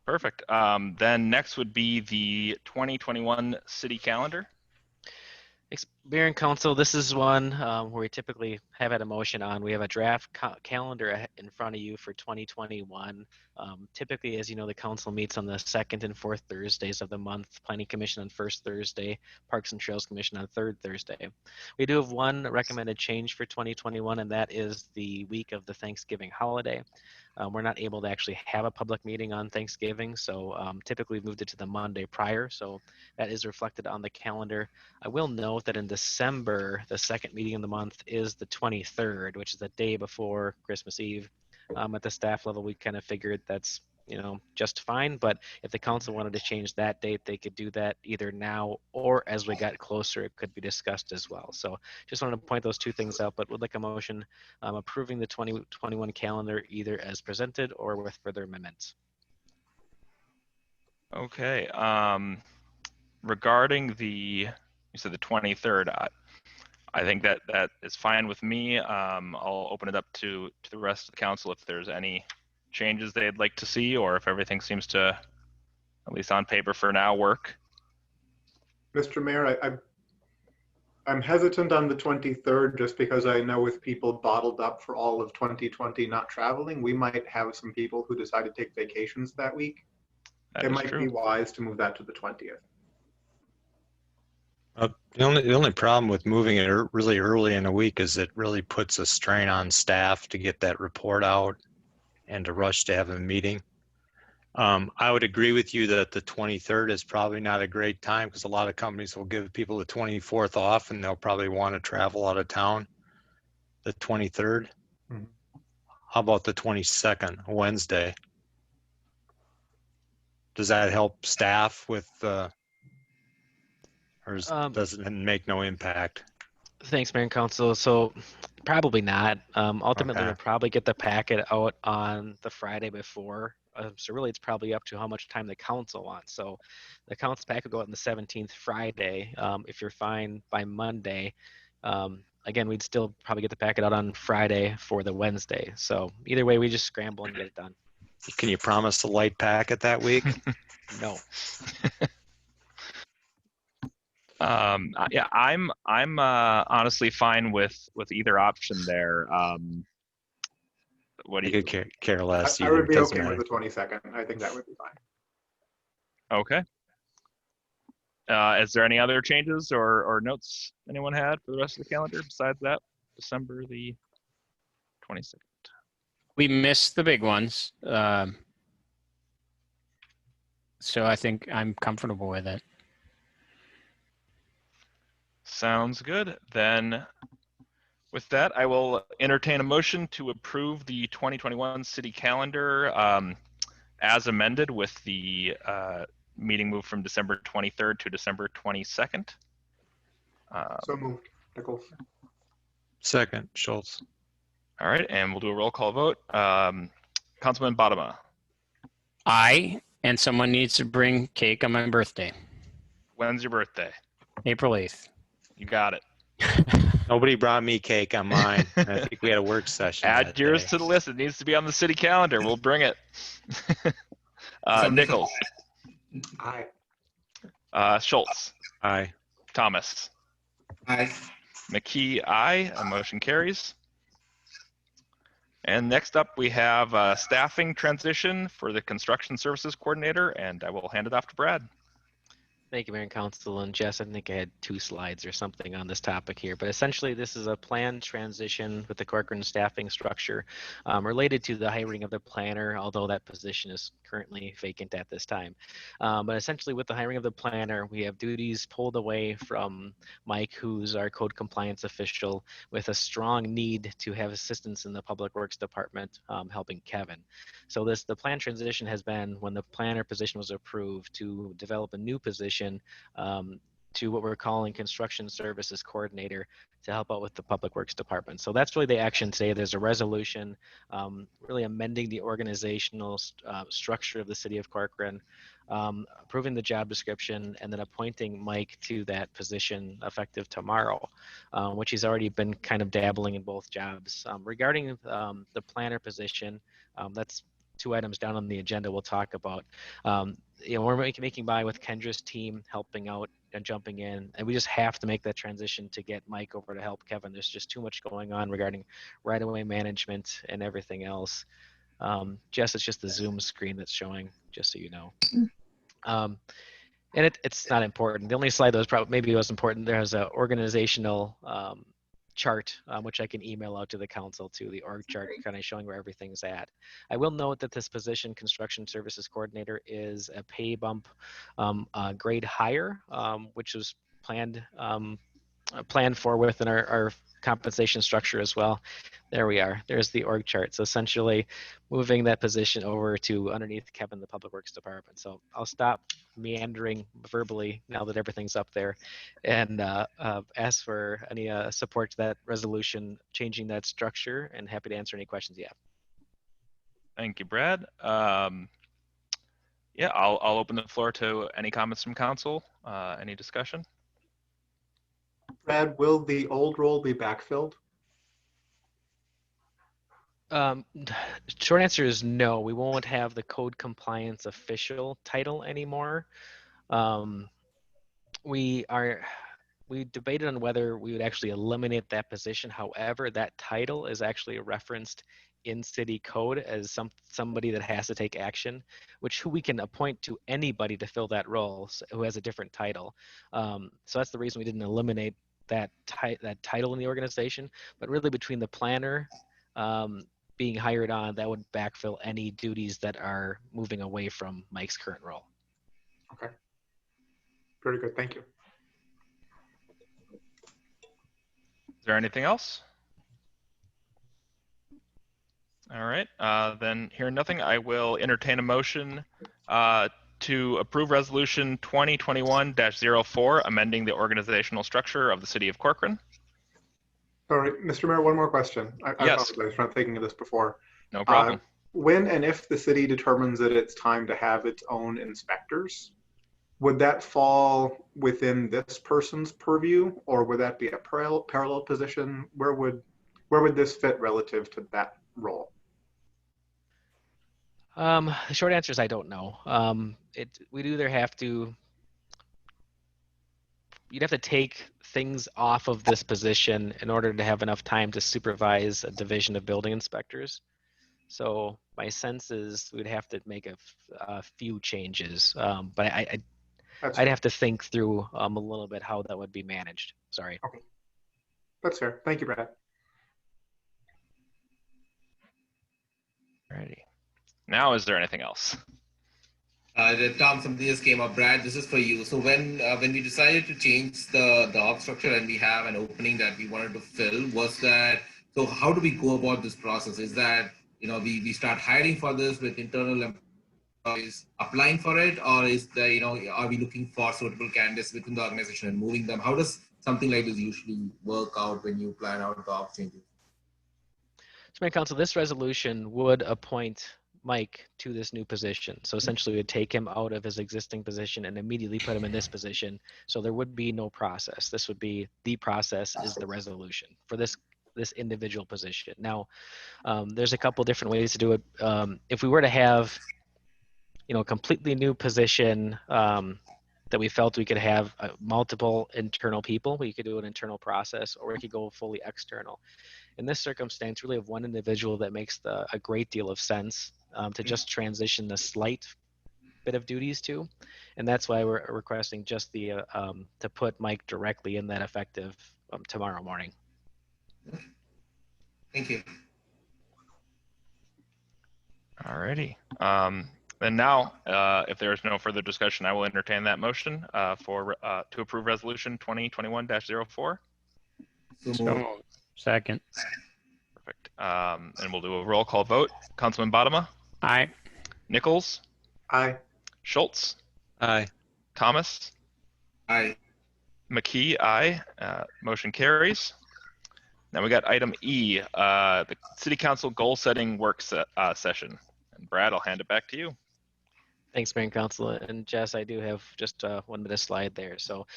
Perfect. Then next would be the 2021 city calendar. Mayor and Council, this is one where we typically have had a motion on. We have a draft calendar in front of you for 2021. Typically, as you know, the council meets on the 2nd and 4th Thursdays of the month, Planning Commission on 1st Thursday, Parks and Trails Commission on 3rd Thursday. We do have one recommended change for 2021, and that is the week of the Thanksgiving holiday. We're not able to actually have a public meeting on Thanksgiving, so typically we've moved it to the Monday prior, so that is reflected on the calendar. I will note that in December, the 2nd meeting of the month is the 23rd, which is the day before Christmas Eve. At the staff level, we kind of figured that's just fine, but if the council wanted to change that date, they could do that either now or as we got closer, it could be discussed as well. So just wanted to point those 2 things out, but would like a motion approving the 2021 calendar either as presented or with further amendments. Okay. Regarding you said the 23rd, I think that is fine with me. I'll open it up to the rest of the council if there's any changes they'd like to see, or if everything seems to, at least on paper for now, work. Mr. Mayor, I'm hesitant on the 23rd just because I know with people bottled up for all of 2020 not traveling, we might have some people who decide to take vacations that week. It might be wise to move that to the 20th. The only problem with moving it really early in the week is it really puts a strain on staff to get that report out and to rush to have a meeting. I would agree with you that the 23rd is probably not a great time because a lot of companies will give people the 24th off and they'll probably want to travel out of town the 23rd. Mhm. How about the 22nd, Wednesday? Does that help staff with, does it make no impact? Thanks, Mayor and Council. So probably not. Ultimately, Okay. we'll probably get the packet out on the Friday before. So really, it's probably up to how much time the council wants. So the council packet will go out on the 17th Friday. If you're fine by Monday, again, we'd still probably get the packet out on Friday for the Wednesday. So either way, we just scramble and get it done. Can you promise a light packet that week? No. Yeah, I'm honestly fine with either option there. What do You you? could care less. I Either. would be Doesn't okay matter. with the 22nd. I think that would be fine. Okay. Is there any other changes or notes anyone had for the rest of the calendar besides that? December the 22nd. We missed the big ones. So I think I'm comfortable with it. Sounds good. Then with that, I will entertain a motion to approve the 2021 city calendar as amended with the meeting moved from December 23rd to December 22nd. So moved. Nichols. Second, Schultz. All right, and we'll do a roll call vote. Councilman Bodema. Aye, and someone needs to bring cake on my birthday, When's your birthday? April 8th. You got it. Nobody brought me cake on mine. I think we had a work session. Add yours day. to the list. It needs to be on the city calendar. We'll bring it. Nichols. Aye. Schultz. Aye. Thomas. Aye. McKee, aye. A motion carries. And next up, we have staffing transition for the construction services coordinator, and I will hand it off to Brad. Thank you, Mayor and Council. And Jess, I think I had 2 slides or something on this topic here, but essentially this is a planned transition with the Corcoran staffing structure related to the hiring of the planner, although that position is currently vacant at this time. But essentially with the hiring of the planner, we have duties pulled away from Mike, who's our code compliance official, with a strong need to have assistance in the Public Works Department helping Kevin. So the planned transition has been, when the planner position was approved, to develop a new position to what we're calling construction services coordinator to help out with the Public Works Department. So that's really the action today. There's a resolution really amending the organizational structure of the city of Corcoran, approving the job description, and then appointing Mike to that position effective tomorrow, which he's already been kind of dabbling in both jobs. Regarding the planner position, that's 2 items down on the agenda we'll talk about. We're making by with Kendra's team helping out and jumping in, and we just have to make that transition to get Mike over to help Kevin. There's just too much going on regarding right-of-way management and everything else. Jess, it's just the Zoom screen that's showing, just so you know. And it's not important. The only slide that was probably maybe was important, there's an organizational chart, which I can email out to the council, to the org chart, kind of showing where everything's at. I will note that this position, construction services coordinator, is a pay bump grade higher, which was planned for within our compensation structure as well. There we are. There's the org chart. So essentially moving that position over to underneath Kevin, the Public Works Department. So I'll stop meandering verbally now that everything's up there, and ask for any support to that resolution, changing that structure, and happy to answer any questions you have. Thank you, Brad. Yeah, I'll open the floor to any comments from council, any discussion. Brad, will the old role be backfilled? Short answer is no. We won't have the code compliance official title anymore. We debated on whether we would actually eliminate that position. However, that title is actually referenced in city code as somebody that has to take action, who we can appoint to anybody to fill that role who has a different title. So that's the reason we didn't eliminate that title in the organization, but really between the planner being hired on, that would backfill any duties that are moving away from Mike's current role. Okay. Very good. Thank you. Is there anything else? All right, then hearing nothing, I will entertain a motion to approve resolution 2021-04, amending the organizational structure of the city of Corcoran. Sorry, Mr. Mayor, one more question. I Yes. apologize for not thinking of this before. No problem. When and if the city determines that it's time to have its own inspectors, would that fall within this person's purview, or would that be a parallel position? Where would this fit relative to that role? The short answer is I don't know. We'd either have to, you'd have to take things off of this position in order to have enough time to supervise a division of building inspectors. So my sense is we'd have to make a few changes, but I'd have to think through a little bit how that would be managed. Sorry. Okay. That's fair. Thank you, Brad. Alrighty. Now, is there anything else? Tom, something just came up. Brad, this is for you. So when we decided to change the org structure and we have an opening that we wanted to fill, so how do we go about this process? Is that, we start hiring for this with internal employees applying for it, or is there, are we looking for suitable candidates within the organization and moving them? How does something like this usually work out when you plan out the org changes? So, Mayor Council, this resolution would appoint Mike to this new position. So essentially, we would take him out of his existing position and immediately put him in this position. So there would be no process. This would be the process is the resolution for this individual position. Now, there's a couple different ways to do it. If we were to have, a completely new position that we felt we could have multiple internal people, we could do an internal process, or we could go fully external. In this circumstance, really have one individual that makes a great deal of sense to just transition the slight bit of duties to, and that's why we're requesting just the to put Mike directly in that effective tomorrow morning. Thank you. Alrighty. And now, if there is no further discussion, I will entertain that motion to approve resolution 2021-04. So moved. Second. Perfect. And we'll do a roll call vote. Councilman Bodema? Aye. Nichols? Aye. Schultz? Aye. Thomas? Aye. McKee? Aye. Motion carries. Now we got item E, the City Council goal setting work session. And Brad, I'll hand it back to you. Thanks, Mayor and Council. And Jess, I do have just 1 minute slide there. So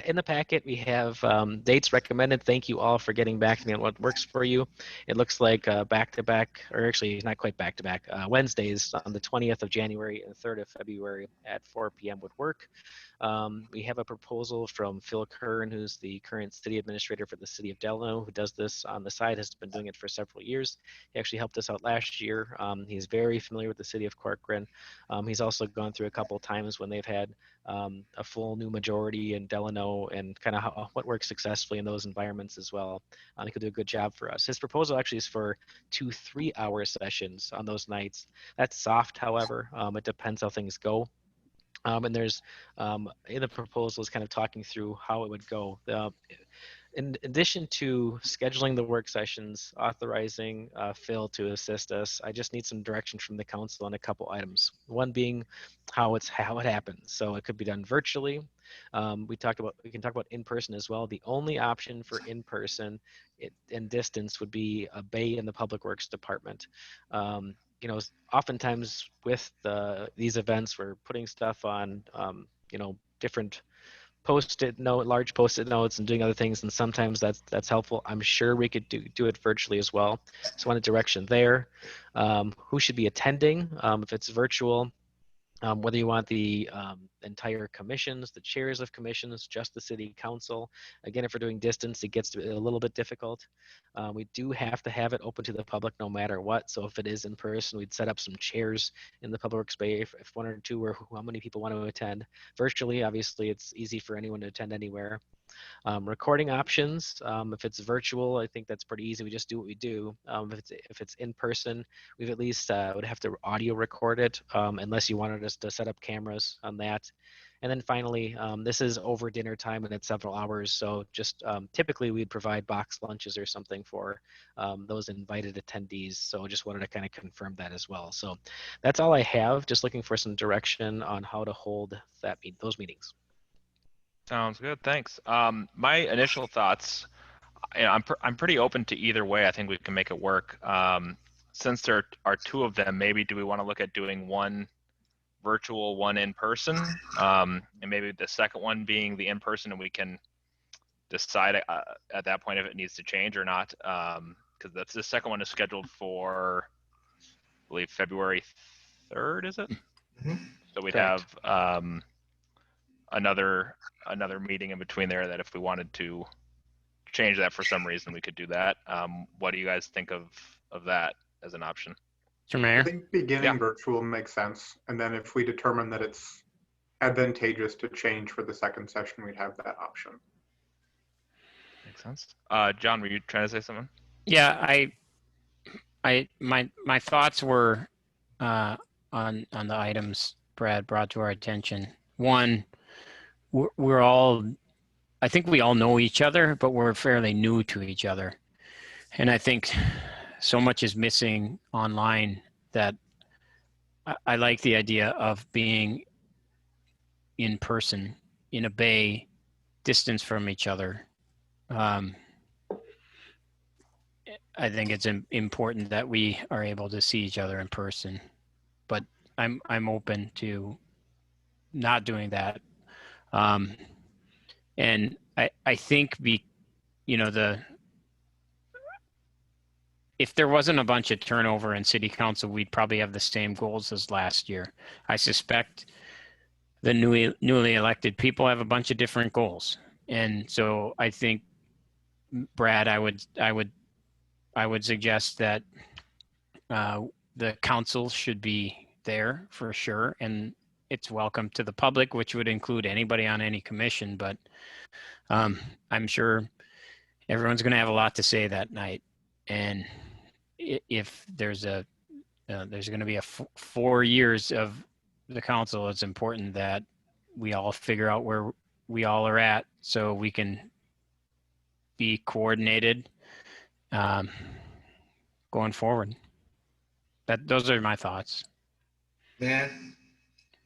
in the packet, we have dates recommended. Thank you all for getting back to me on what works for you. It looks like back-to-back, or actually not quite back-to-back, Wednesdays on the 20th of January and 3rd of February at 4 p.m. would work. We have a proposal from Phil Kern, who's the current city administrator for the city of Delano, who does this on the side, has been doing it for several years. He actually helped us out last year. He's very familiar with the city of Corcoran. He's also gone through a couple of times when they've had a full new majority in Delano and kind of what works successfully in those environments as well. He could do a good job for us. His proposal actually is for 2 3-hour sessions on those nights. That's soft, however. It depends how things go. And there's in the proposal is kind of talking through how it would go. In addition to scheduling the work sessions, authorizing Phil to assist us, I just need some direction from the council on a couple items. One being how it happens. So it could be done virtually. We can talk about in person as well. The only option for in person and distance would be a bay in the Public Works Department. Oftentimes with these events, we're putting stuff on, different large post-it notes and doing other things, and sometimes that's helpful. I'm sure we could do it virtually as well. So I want a direction there. Who should be attending? If it's virtual, Whether you want the entire commissions, the chairs of commissions, just the city council. Again, if we're doing distance, it gets a little bit difficult. We do have to have it open to the public no matter what. So if it is in person, we'd set up some chairs in the public space if one or two or how many people want to attend. Virtually, obviously, it's easy for anyone to attend anywhere. Recording options, if it's virtual, I think that's pretty easy. We just do what we do. If it's in person, we've at least would have to audio record it, unless you wanted us to set up cameras on that. And then finally, this is over dinner time and it's several hours. So just typically we'd provide box lunches or something for those invited attendees. So just wanted to kind of confirm that as well. So that's all I have. Just looking for some direction on how to hold those meetings. Sounds good. Thanks. My initial thoughts, I'm pretty open to either way. I think we can make it work. Since there are two of them, maybe do we want to look at doing one virtual, one in person, and maybe the second one being the in person, and we can decide at that point if it needs to change or not. Because the second one is scheduled for, I believe, February 3rd, is it? Mm-hmm. So we'd Correct. have another meeting in between there that if we wanted to change that for some reason, we could do that. What do you guys think of that as an option? Mr. Mayor? I think beginning virtual makes sense. And then if we determine that it's advantageous to change for the second session, we'd have that option. Makes sense. John, were you trying to say something? Yeah, my thoughts were on the items Brad brought to our attention. One, we're all, I think we all know each other, but we're fairly new to each other. And I think so much is missing online that I like the idea of being in person, in a bay, distance from each other. I think it's important that we are able to see each other in person, but I'm open to not doing that. And I think if there wasn't a bunch of turnover in city council, we'd probably have the same goals as last year. I suspect the newly elected people have a bunch of different goals. And so I think, Brad, I would suggest that the council should be there for sure. And it's welcome to the public, which would include anybody on any commission, but I'm sure everyone's going to have a lot to say that night. And if there's going to be 4 years of the council, it's important that we all figure out where we all are at so we can be coordinated going forward. Those are my thoughts. Mayor,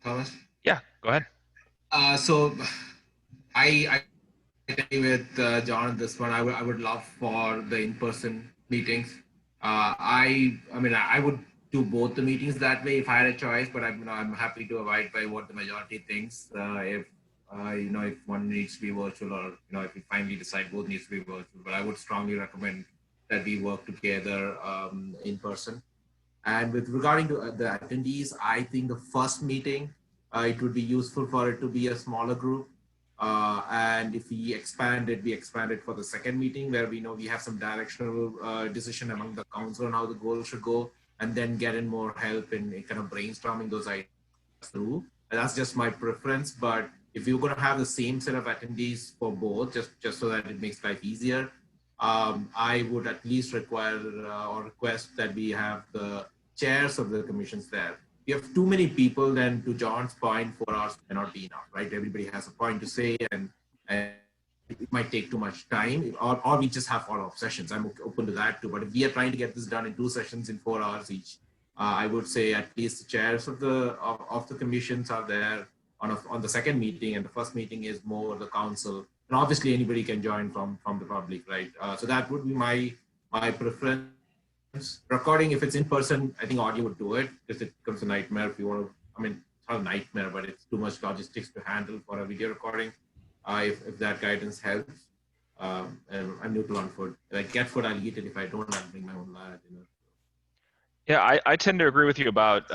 Thomas? Yeah, go ahead. So I agree with John on this one. I would love for the in-person meetings. I mean, I would do both the meetings that way if I had a choice, but I'm happy to abide by what the majority thinks. If one needs to be virtual, or if we finally decide both needs to be virtual, but I would strongly recommend that we work together in person. And with regarding to the attendees, I think the first meeting, it would be useful for it to be a smaller group. And if we expand it for the second meeting, where we know we have some directional decision among the council on how the goal should go, and then get in more help in kind of brainstorming those ideas through. And that's just my preference. But if you're going to have the same set of attendees for both, just so that it makes life easier, I would at least require or request that we have the chairs of the commissions there. If you have too many people, then to John's point, 4 hours cannot be enough, right? Everybody has a point to say, and it might take too much time, or we just have follow-up sessions. I'm open to that too. But if we are trying to get this done in 2 sessions in 4 hours each, I would say at least the chairs of the commissions are there on the second meeting, and the first meeting is more the council. And obviously anybody can join from the public, right? So that would be my preference. Recording, if it's in person, I think audio would do it, because it becomes a nightmare if you want to. I mean, it's not a nightmare, but it's too much logistics to handle for a video recording. If that guidance helps, and I'm neutral on food. If I get food, I'll eat it. If I don't, I'll bring my own lunch. Yeah, I tend to agree with you about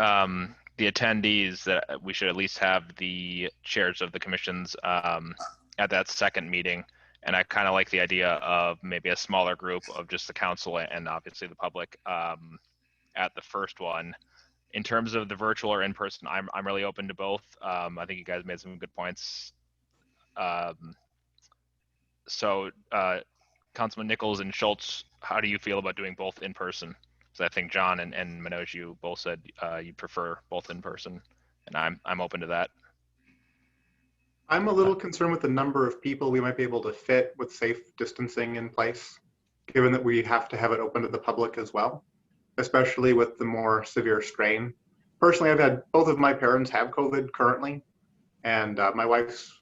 the attendees that we should at least have the chairs of the commissions at that second meeting. And I kind of like the idea of maybe a smaller group of just the council and obviously the public at the first one. In terms of the virtual or in person, I'm really open to both. I think you guys made some good points. So Councilman Nichols and Schultz, how do you feel about doing both in person? Because I think John and Manoj, you both said you prefer both in person, and I'm open to that. I'm a little concerned with the number of people we might be able to fit with safe distancing in place, given that we have to have it open to the public as well, especially with the more severe strain. Personally, I've had both of my parents have COVID currently, and my wife's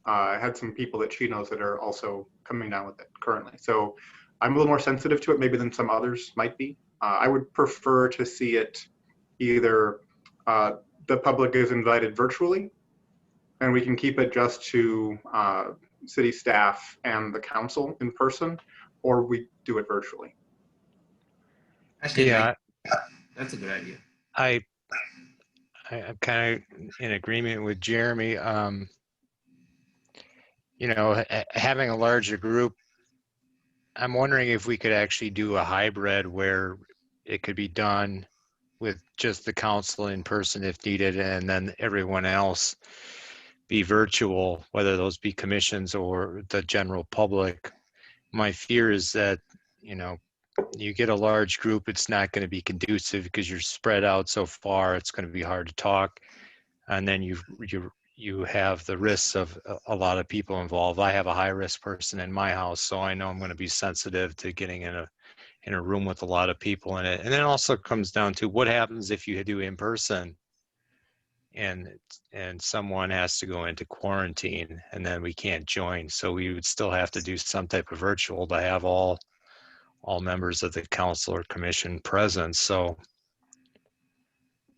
had some people that she knows that are also coming down with it currently. So I'm a little more sensitive to it maybe than some others might be. I would prefer to see it either the public is invited virtually, and we can keep it just to city staff and the council in person, or we do it virtually. Actually, Yeah, that's a good idea. I'm kind of in agreement with Jeremy. You know, having a larger group, I'm wondering if we could actually do a hybrid where it could be done with just the council in person if needed, and then everyone else be virtual, whether those be commissions or the general public. My fear is that, you know, you get a large group, it's not going to be conducive because you're spread out so far, it's going to be hard to talk. And then you have the risks of a lot of people involved. I have a high risk person in my house, so I know I'm going to be sensitive to getting in a room with a lot of people in it. And then it also comes down to what happens if you do in person and someone has to go into quarantine and then we can't join. So we would still have to do some type of virtual to have all members of the council or commission present. So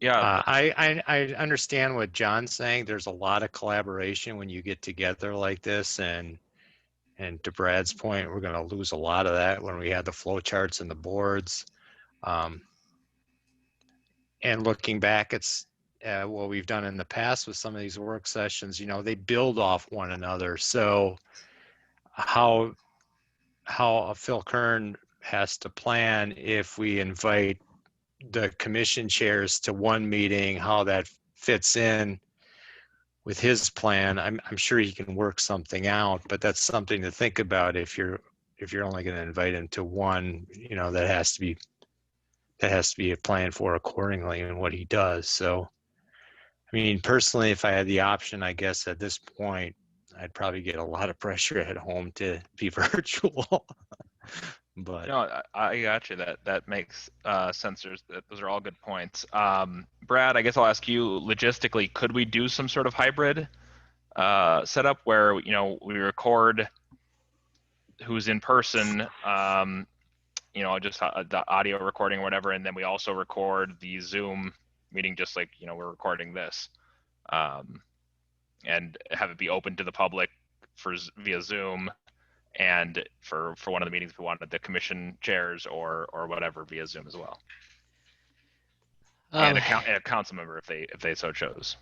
yeah, I understand what John's saying. There's a lot of collaboration when you get together like this, and to Brad's point, we're going to lose a lot of that when we have the flow charts and the boards. And looking back, it's what we've done in the past with some of these work sessions. You know, they build off one another. So how Phil Kern has to plan if we invite the commission chairs to one meeting, how that fits in with his plan. I'm sure he can work something out, but that's something to think about if you're only going to invite him to one. You know, that has to be a plan for accordingly in what he does. So, I mean, personally, if I had the option, I guess at this point, I'd probably get a lot of pressure at home to be virtual. But no, I got you. That makes sense. Those are all good points. Brad, I guess I'll ask you logistically, could we do some sort of hybrid setup where, you know, we record who's in person, you know, just the audio recording or whatever, and then we also record the Zoom meeting just like, you know, we're recording this, and have it be open to the public via Zoom, and for one of the meetings we wanted the commission chairs or whatever via Zoom as well, and a council member if they so chose.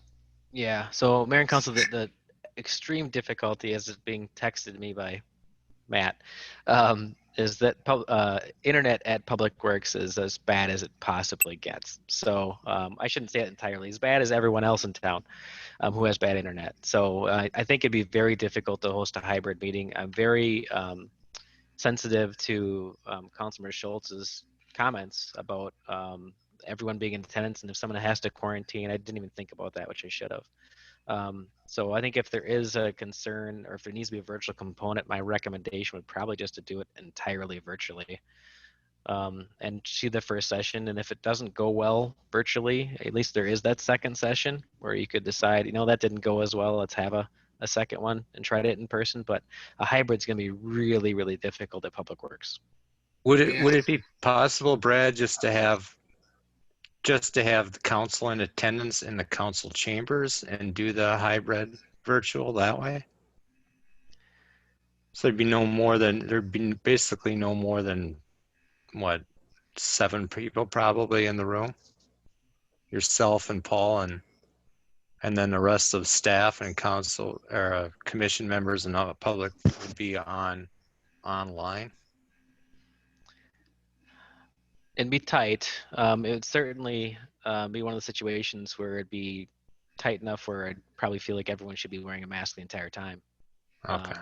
Yeah. So Mayor and Council, the extreme difficulty as it's being texted to me by Matt is that internet at Public Works is as bad as it possibly gets. So I shouldn't say it entirely as bad as everyone else in town who has bad internet. So I think it'd be very difficult to host a hybrid meeting. I'm very sensitive to Councilman Schultz's comments about everyone being in attendance, and if someone has to quarantine, I didn't even think about that, which I should have. So I think if there is a concern or if there needs to be a virtual component, my recommendation would probably just to do it entirely virtually, and see the first session. And if it doesn't go well virtually, at least there is that second session where you could decide, you know, that didn't go as well, let's have a second one and try it in person. But a hybrid's going to be really, really difficult at Public Works. would it be possible, Brad, just to have the council in attendance in the council chambers and do the hybrid virtual that way? So there'd be basically no more than what, 7 people probably in the room. yourself and Paul, and then the rest of staff and council or commission members and all the public would be online. It'd be tight. It would certainly be one of the situations where it'd be tight enough where I'd probably feel like everyone should be wearing a mask the entire time. Okay.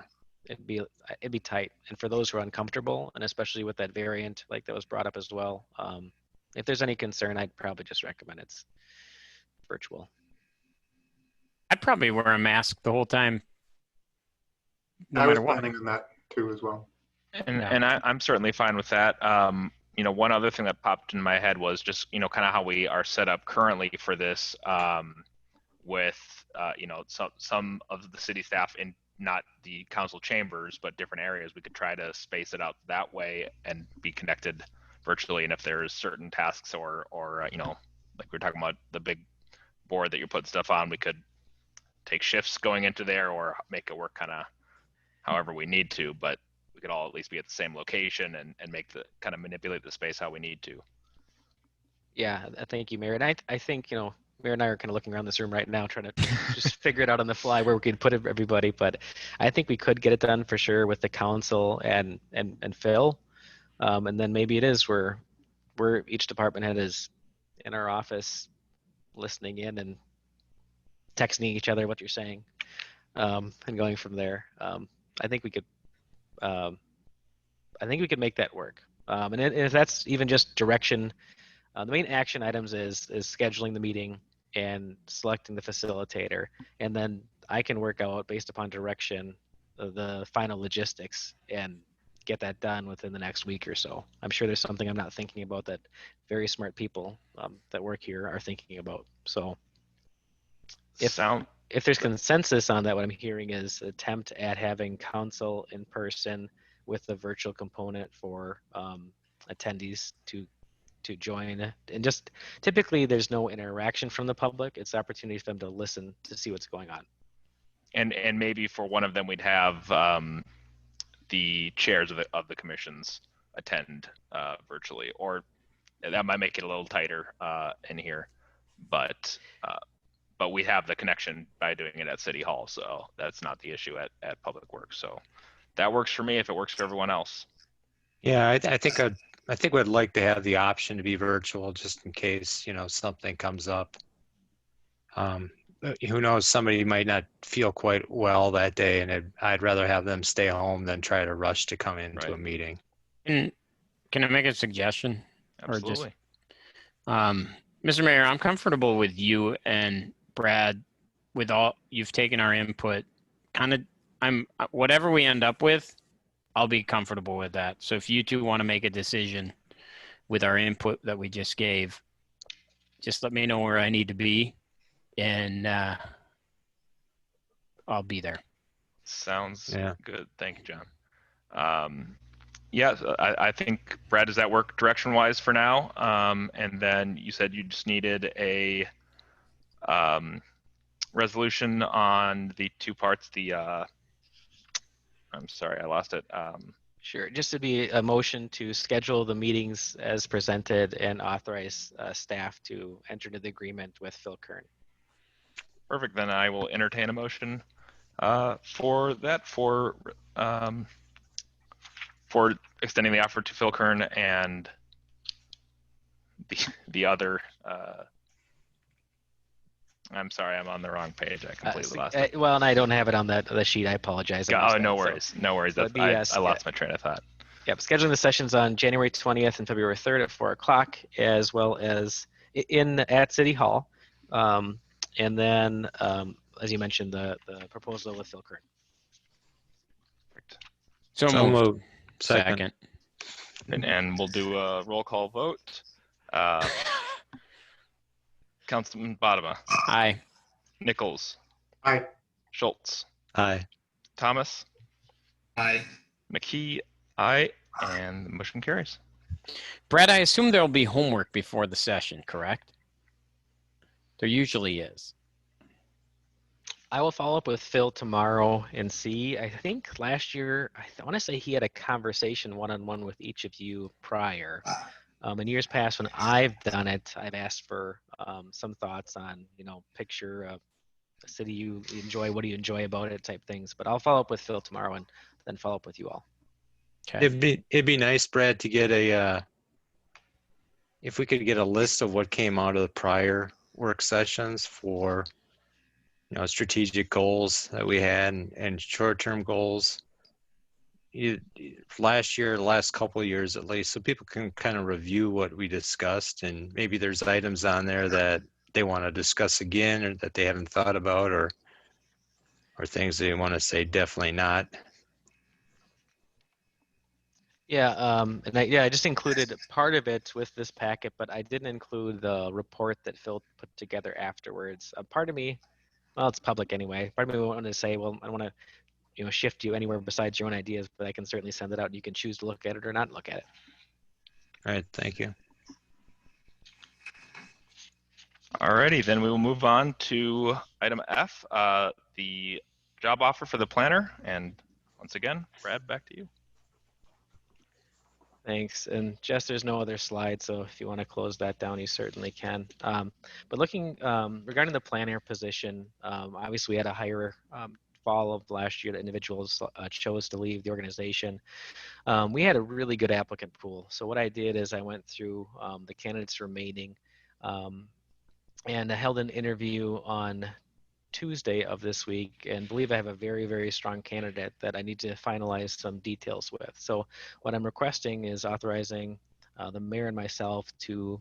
It'd be tight, and for those who are uncomfortable, and especially with that variant like that was brought up as well, if there's any concern, I'd probably just recommend it's virtual. I'd probably wear a mask the whole time, no I was matter what. planning on that too as well. And I'm certainly fine with that. You know, one other thing that popped in my head was just, you know, kind of how we are set up currently for this, with, you know, some of the city staff in not the council chambers, but different areas. We could try to space it out that way and be connected virtually. And if there's certain tasks or you know, like we're talking about the big board that you're putting stuff on, we could take shifts going into there or make it work kind of however we need to, but we could all at least be at the same location and make the kind of manipulate the space how we need to. Yeah, thank you, Mayor. And I think, you know, Mayor and I are kind of looking around this room right now, trying to just figure it out on the fly where we could put everybody. But I think we could get it done for sure with the council and Phil. And then maybe it is where each department head is in our office listening in and texting each other what you're saying, and going from there. I think we could make that work. And if that's even just direction, the main action items is scheduling the meeting and selecting the facilitator, and then I can work out based upon direction the final logistics and get that done within the next week or so. I'm sure there's something I'm not thinking about that very smart people that work here are thinking about. So if there's consensus on that, what I'm hearing is attempt at having council in person with the virtual component for attendees to join. And just typically there's no interaction from the public. It's the opportunity for them to listen to see what's going on. And maybe for one of them we'd have the chairs of the commissions attend virtually, or that might make it a little tighter in here, but we have the connection by doing it at City Hall, so that's not the issue at Public Works. So that works for me if it works for everyone else. Yeah, I think we'd like to have the option to be virtual just in case, you know, something comes up. Who knows, somebody might not feel quite well that day, and I'd rather have them stay home than try to rush to come into a meeting. And can I make a suggestion? Absolutely. Or just, Mr. Mayor, I'm comfortable with you and Brad with all you've taken our input. Whatever we end up with, I'll be comfortable with that. So if you two want to make a decision with our input that we just gave, just let me know where I need to be, and I'll be there. Sounds good. Thank you, John. Yeah, I think, Brad, does that work direction-wise for now? And then you said you just needed a resolution on the two parts, I'm sorry, I lost it. Sure, just to be a motion to schedule the meetings as presented and authorize staff to enter into the agreement with Phil Kern. Perfect, then I will entertain a motion for that, for extending the offer to Phil Kern and the other, I'm sorry, I'm on the wrong page. I completely lost it. Well, and I don't have it on the sheet. I apologize. Oh, no worries. No worries. I lost my train of thought. Yep. Scheduling the sessions on January 20th and February 3rd at 4 o'clock, as well as at City Hall. And then, as you mentioned, the proposal with Phil Kern. Perfect. So moved. Second. And we'll do a roll call vote. Councilman Bodema. Aye. Nichols. Aye. Schultz. Aye. Thomas. Aye. McKee. Aye. And the motion carries. Brad, I assume there'll be homework before the session, correct? There usually is. I will follow up with Phil tomorrow and see. I think last year, I want to say he had a conversation one-on-one with each of you prior. In years past, when I've done it, I've asked for some thoughts on, picture of a city you enjoy, what do you enjoy about it, type things. But I'll follow up with Phil tomorrow and then follow up with you all. Okay. It'd be nice, Brad, to get if we could get a list of what came out of the prior work sessions for, strategic goals that we had and short-term goals. Last year, the last couple of years at least, so people can kind of review what we discussed, and maybe there's items on there that they want to discuss again or that they haven't thought about, or things they want to say definitely not. Yeah, I just included part of it with this packet, but I didn't include the report that Phil put together afterwards. Part of me, well, it's public anyway. Part of me wanted to say, well, I don't want to, shift you anywhere besides your own ideas, but I can certainly send it out. You can choose to look at it or not look at it. All right, thank you. Alrighty, then we will move on to item F, the job offer for the planner. And once again, Brad, back to you. Thanks. And Jess, there's no other slide, so if you want to close that down, you certainly can. But looking regarding the planner position, obviously we had a higher fall of last year that individuals chose to leave the organization. We had a really good applicant pool. So what I did is I went through the candidates remaining and I held an interview on Tuesday of this week and believe I have a very, very strong candidate that I need to finalize some details with. So what I'm requesting is authorizing the mayor and myself to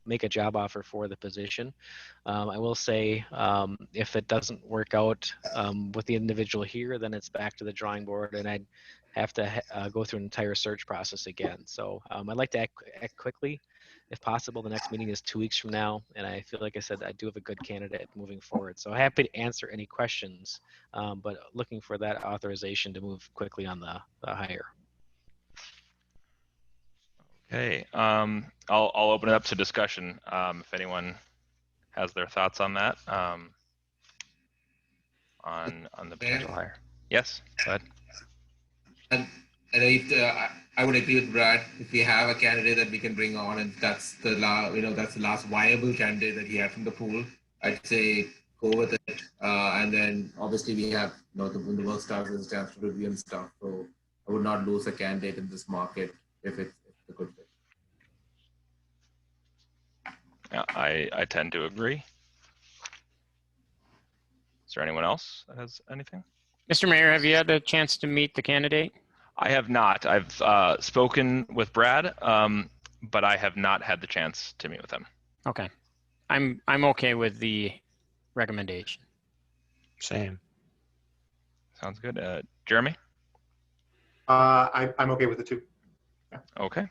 make a job offer for the position. I will say if it doesn't work out with the individual here, then it's back to the drawing board and I'd have to go through an entire search process again. So I'd like to act quickly. If possible, the next meeting is 2 weeks from now, and I feel like I said I do have a good candidate moving forward. So happy to answer any questions, but looking for that authorization to move quickly on the hire. Okay, I'll open it up to discussion if anyone has their thoughts on that, on the potential hire. Yes, go ahead. And I would agree with Brad. If we have a candidate that we can bring on, and that's the last viable candidate that he had from the pool, I'd say go with it. And then obviously we have the work starts and staff review and stuff. So I would not lose a candidate in this market if it's a good fit. Yeah, I tend to agree. Is there anyone else that has anything? Mr. Mayor, have you had a chance to meet the candidate? I have not. I've spoken with Brad, but I have not had the chance to meet with him. Okay. I'm okay with the recommendation. Same. Sounds good. Jeremy? I'm okay with it too. Yeah. Okay.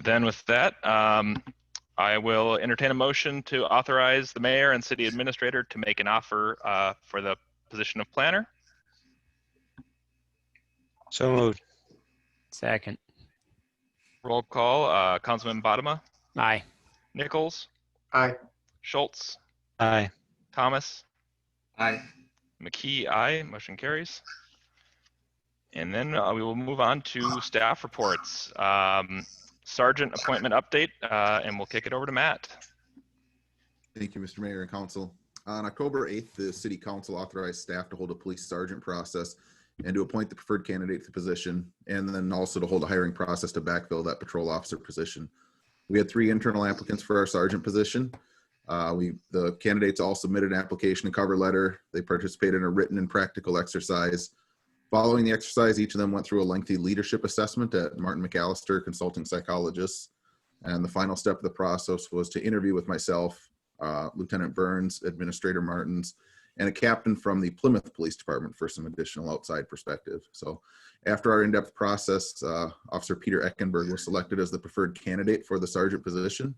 Then with that, I will entertain a motion to authorize the mayor and city administrator to make an offer for the position of planner. So moved. Second. Roll call. Councilman Bodema, Aye. Nichols, Aye. Schultz, Aye. Thomas, Aye. McKee, aye. Motion carries. And then we will move on to staff reports. Sergeant appointment update, and we'll kick it over to Matt. Thank you, Mr. Mayor and Council. On October 8th, the City Council authorized staff to hold a police sergeant process and to appoint the preferred candidate to the position, and then also to hold a hiring process to backfill that patrol officer position. We had 3 internal applicants for our sergeant position. The candidates all submitted an application and cover letter. They participated in a written and practical exercise. Following the exercise, each of them went through a lengthy leadership assessment at Martin McAllister Consulting Psychologists. And the final step of the process was to interview with myself, Lieutenant Burns, Administrator Martins, and a captain from the Plymouth Police Department for some additional outside perspective. So after our in-depth process, Officer Peter Eckenberg was selected as the preferred candidate for the sergeant position.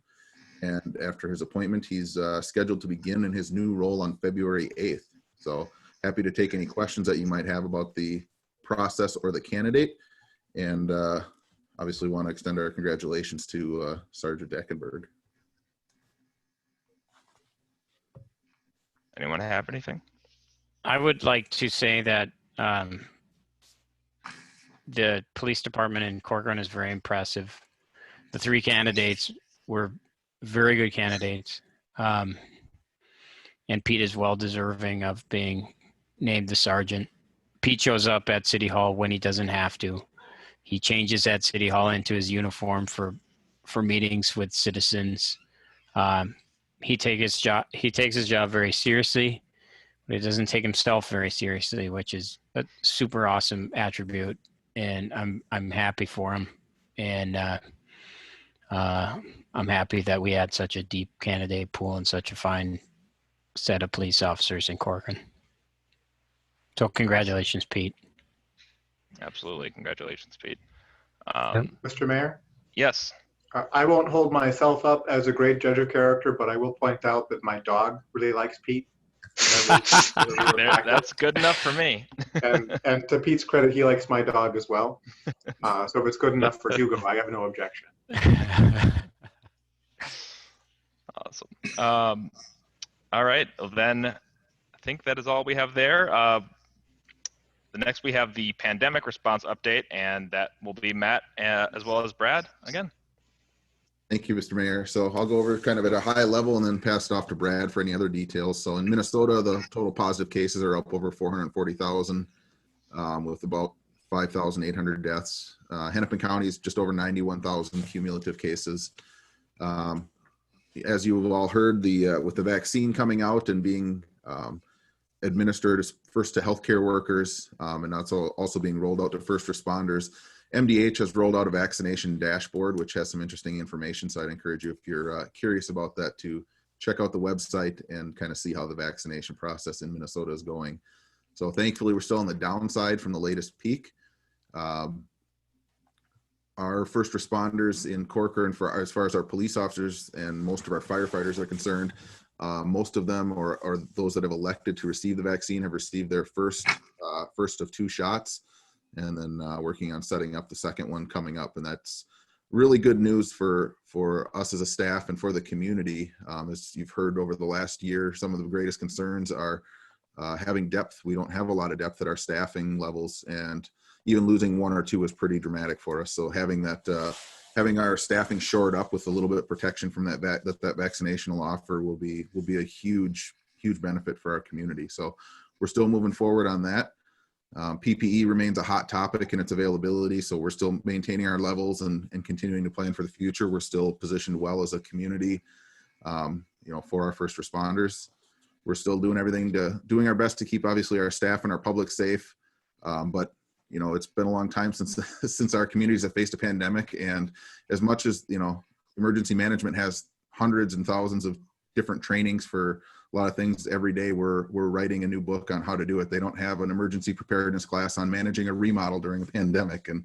And after his appointment, he's scheduled to begin in his new role on February 8th. So happy to take any questions that you might have about the process or the candidate. And obviously want to extend our congratulations to Sergeant Eckenberg. Anyone have anything? I would like to say that the police department in Corcoran is very impressive. The three candidates were very good candidates. And Pete is well deserving of being named the sergeant. Pete shows up at City Hall when he doesn't have to. He changes at City Hall into his uniform for meetings with citizens. He takes his job very seriously, but he doesn't take himself very seriously, which is a super awesome attribute. And I'm happy for him. And I'm happy that we had such a deep candidate pool and such a fine set of police officers in Corcoran. So congratulations, Pete. Absolutely. Congratulations, Pete. Mr. Mayor? Yes. I won't hold myself up as a great judge of character, but I will point out that my dog really likes Pete. That's good enough for me. and to Pete's credit, he likes my dog as well. So if it's good enough for Hugo, I have no objection. Awesome. All right. Well, then I think that is all we have there. The next we have the pandemic response update, and that will be Matt as well as Brad again. Thank you, Mr. Mayor. So I'll go over kind of at a high level and then pass it off to Brad for any other details. So in Minnesota, the total positive cases are up over 440,000 with about 5,800 deaths. Hennepin County is just over 91,000 cumulative cases. As you've all heard, with the vaccine coming out and being administered first to healthcare workers, and that's also being rolled out to first responders, MDH has rolled out a vaccination dashboard, which has some interesting information. So I'd encourage you, if you're curious about that, to check out the website and kind of see how the vaccination process in Minnesota is going. So thankfully, we're still on the downside from the latest peak. Our first responders in Corcoran, as far as our police officers and most of our firefighters are concerned, most of them, or those that have elected to receive the vaccine, have received their first of 2 shots, and then working on setting up the second one coming up. And that's really good news for us as a staff and for the community. As you've heard over the last year, some of the greatest concerns are having depth. We don't have a lot of depth at our staffing levels, and even losing 1 or 2 is pretty dramatic for us. So having that, having our staffing shored up with a little bit of protection from that vaccination will offer will be a huge benefit for our community. So we're still moving forward on that. PPE remains a hot topic in its availability, so we're still maintaining our levels and continuing to plan for the future. We're still positioned well as a community, for our first responders. We're still doing doing our best to keep obviously our staff and our public safe, but it's been a long time since our communities have faced a pandemic, and as much as emergency management has hundreds and thousands of different trainings for a lot of things every day, we're writing a new book on how to do it. They don't have an emergency preparedness class on managing a remodel during a pandemic, and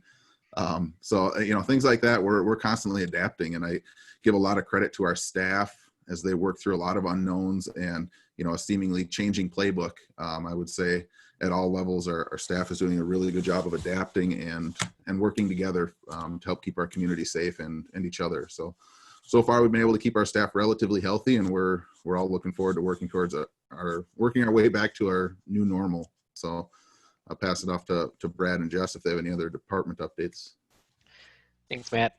so things like that. We're constantly adapting, and I give a lot of credit to our staff as they work through a lot of unknowns and a seemingly changing playbook. I would say at all levels, our staff is doing a really good job of adapting and working together to help keep our community safe and each other. So far, we've been able to keep our staff relatively healthy, and we're all looking forward to working towards working our way back to our new normal. So I'll pass it off to Brad and Jess if they have any other department updates. Thanks, Matt.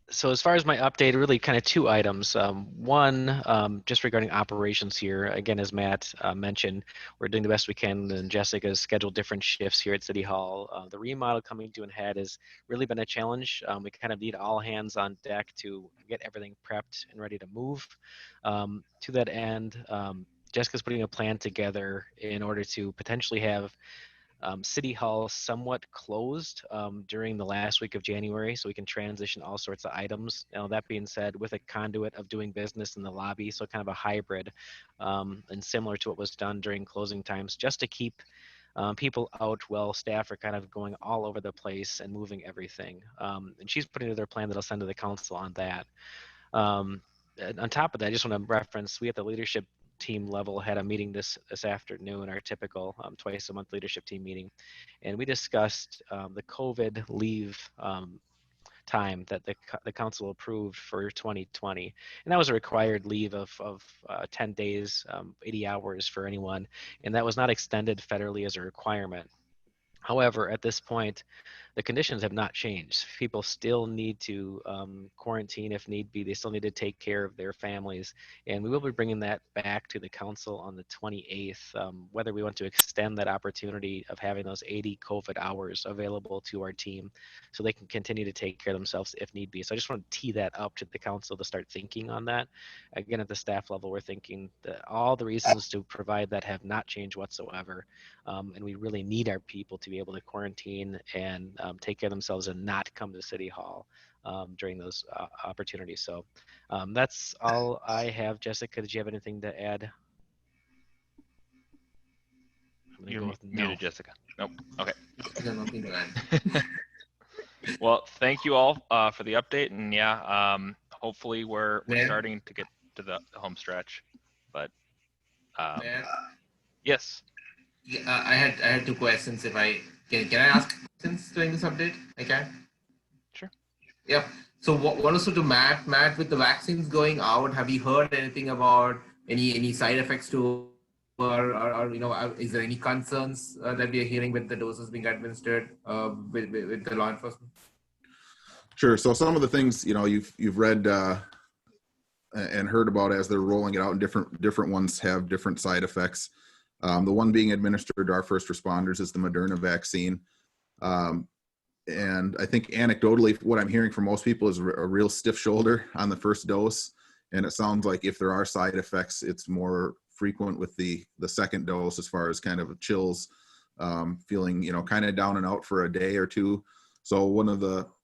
So as far as my update, really kind of 2 items. One, just regarding operations here. Again, as Matt mentioned, we're doing the best we can, and Jessica's scheduled different shifts here at City Hall. The remodel coming to a head has really been a challenge. We kind of need all hands on deck to get everything prepped and ready to move. To that end, Jessica's putting a plan together in order to potentially have City Hall somewhat closed during the last week of January, so we can transition all sorts of items. Now, that being said, with a conduit of doing business in the lobby, so kind of a hybrid, and similar to what was done during closing times, just to keep people out while staff are kind of going all over the place and moving everything. And she's putting together a plan that I'll send to the council on that. On top of that, I just want to reference, we at the leadership team level had a meeting this afternoon, our typical twice a month leadership team meeting, and we discussed the COVID leave time that the council approved for 2020, and that was a required leave of 10 days, 80 hours for anyone, and that was not extended federally as a requirement. However, at this point, the conditions have not changed. People still need to quarantine if need be. They still need to take care of their families. And we will be bringing that back to the council on the 28th, whether we want to extend that opportunity of having those 80 COVID hours available to our team so they can continue to take care of themselves if need be. So I just want to tee that up to the council to start thinking on that. Again, at the staff level, we're thinking that all the reasons to provide that have not changed whatsoever. And we really need our people to be able to quarantine and take care of themselves and not come to City Hall during those opportunities. So that's all I have. Jessica, did you have anything to add? You're go with muted, no. Jessica. Nope. Okay. Nothing to add. Well, thank you all for the update, and yeah, hopefully we're starting to get to the home stretch. But yes. Yeah, I had two questions. If I can I ask questions during this update? I can. Sure. Yep. So what also to Matt, with the vaccines going out, have you heard anything about any side effects to, or you know, is there any concerns that we are hearing with the doses being administered with the law enforcement? Sure. So some of the things, you know, you've read and heard about as they're rolling it out, and different ones have different side effects. The one being administered to our first responders is the Moderna vaccine. And I think anecdotally, what I'm hearing from most people is a real stiff shoulder on the first dose. And it sounds like if there are side effects, it's more frequent with the second dose, as far as kind of chills, feeling, you know, kind of down and out for a day or two. So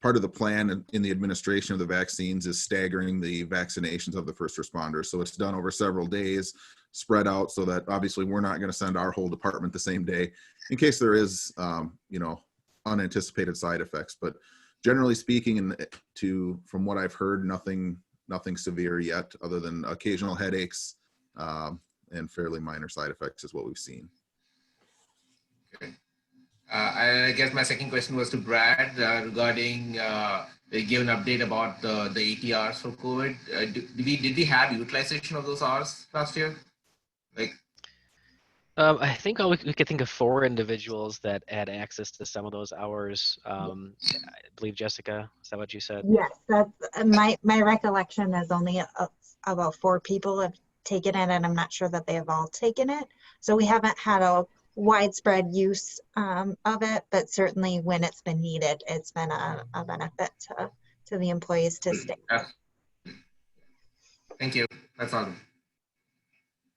part of the plan in the administration of the vaccines is staggering the vaccinations of the first responders. So it's done over several days, spread out, so that obviously we're not going to send our whole department the same day in case there is, you know, unanticipated side effects. But generally speaking, and from what I've heard, nothing severe yet, other than occasional headaches and fairly minor side effects is what we've seen. Okay. I guess my second question was to Brad regarding they gave an update about the 80 hours for COVID. Did we have utilization of those hours last year? Like, I think we could think of 4 individuals that had access to some of those hours. I believe, Jessica, is that what you said? Yes, that's my recollection is only about 4 people have taken it, and I'm not sure that they have all taken it. So we haven't had a widespread use of it, but certainly when it's been needed, it's been a benefit to the employees to stay. Thank you. That's all.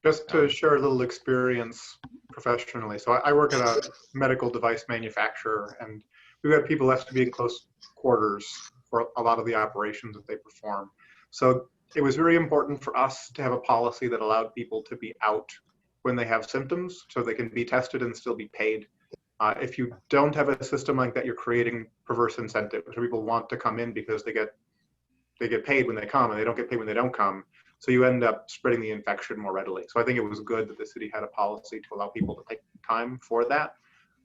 Just to share a little experience professionally. So I work at a medical device manufacturer, and we've got people who have to be in close quarters for a lot of the operations that they perform. So it was very important for us to have a policy that allowed people to be out when they have symptoms, so they can be tested and still be paid. If you don't have a system like that, you're creating perverse incentives. So people want to come in because they get paid when they come, and they don't get paid when they don't come. So you end up spreading the infection more readily. So I think it was good that the city had a policy to allow people to take time for that.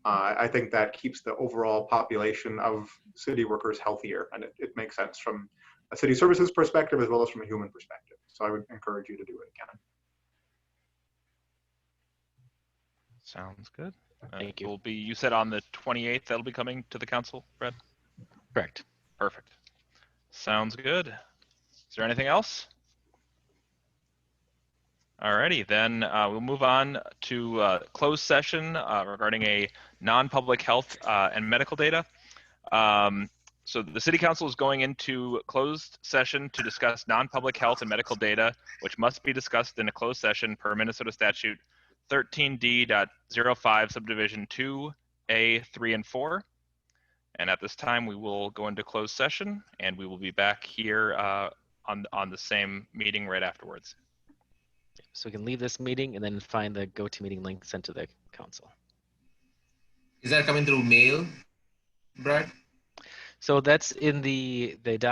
I think that keeps the overall population of city workers healthier, and it makes sense from a city services perspective as well as from a human perspective. So I would encourage you to do it again. Sounds good. Thank you. Will be, you said on the 28th that'll be coming to the council, Brad? Correct. Perfect. Sounds good. Is there anything else? Alrighty, then we'll move on to closed session regarding a non-public health and medical data. So the City Council is going into closed session to discuss non-public health and medical data, which must be discussed in a closed session per Minnesota Statute 13D.05 subdivision 2A, 3, and 4. And at this time, we will go into closed session, and we will be back here on the same meeting right afterwards. So we can leave this meeting and then find the GoToMeeting link sent to the council. Is that coming through mail, Brad? So that's in the document.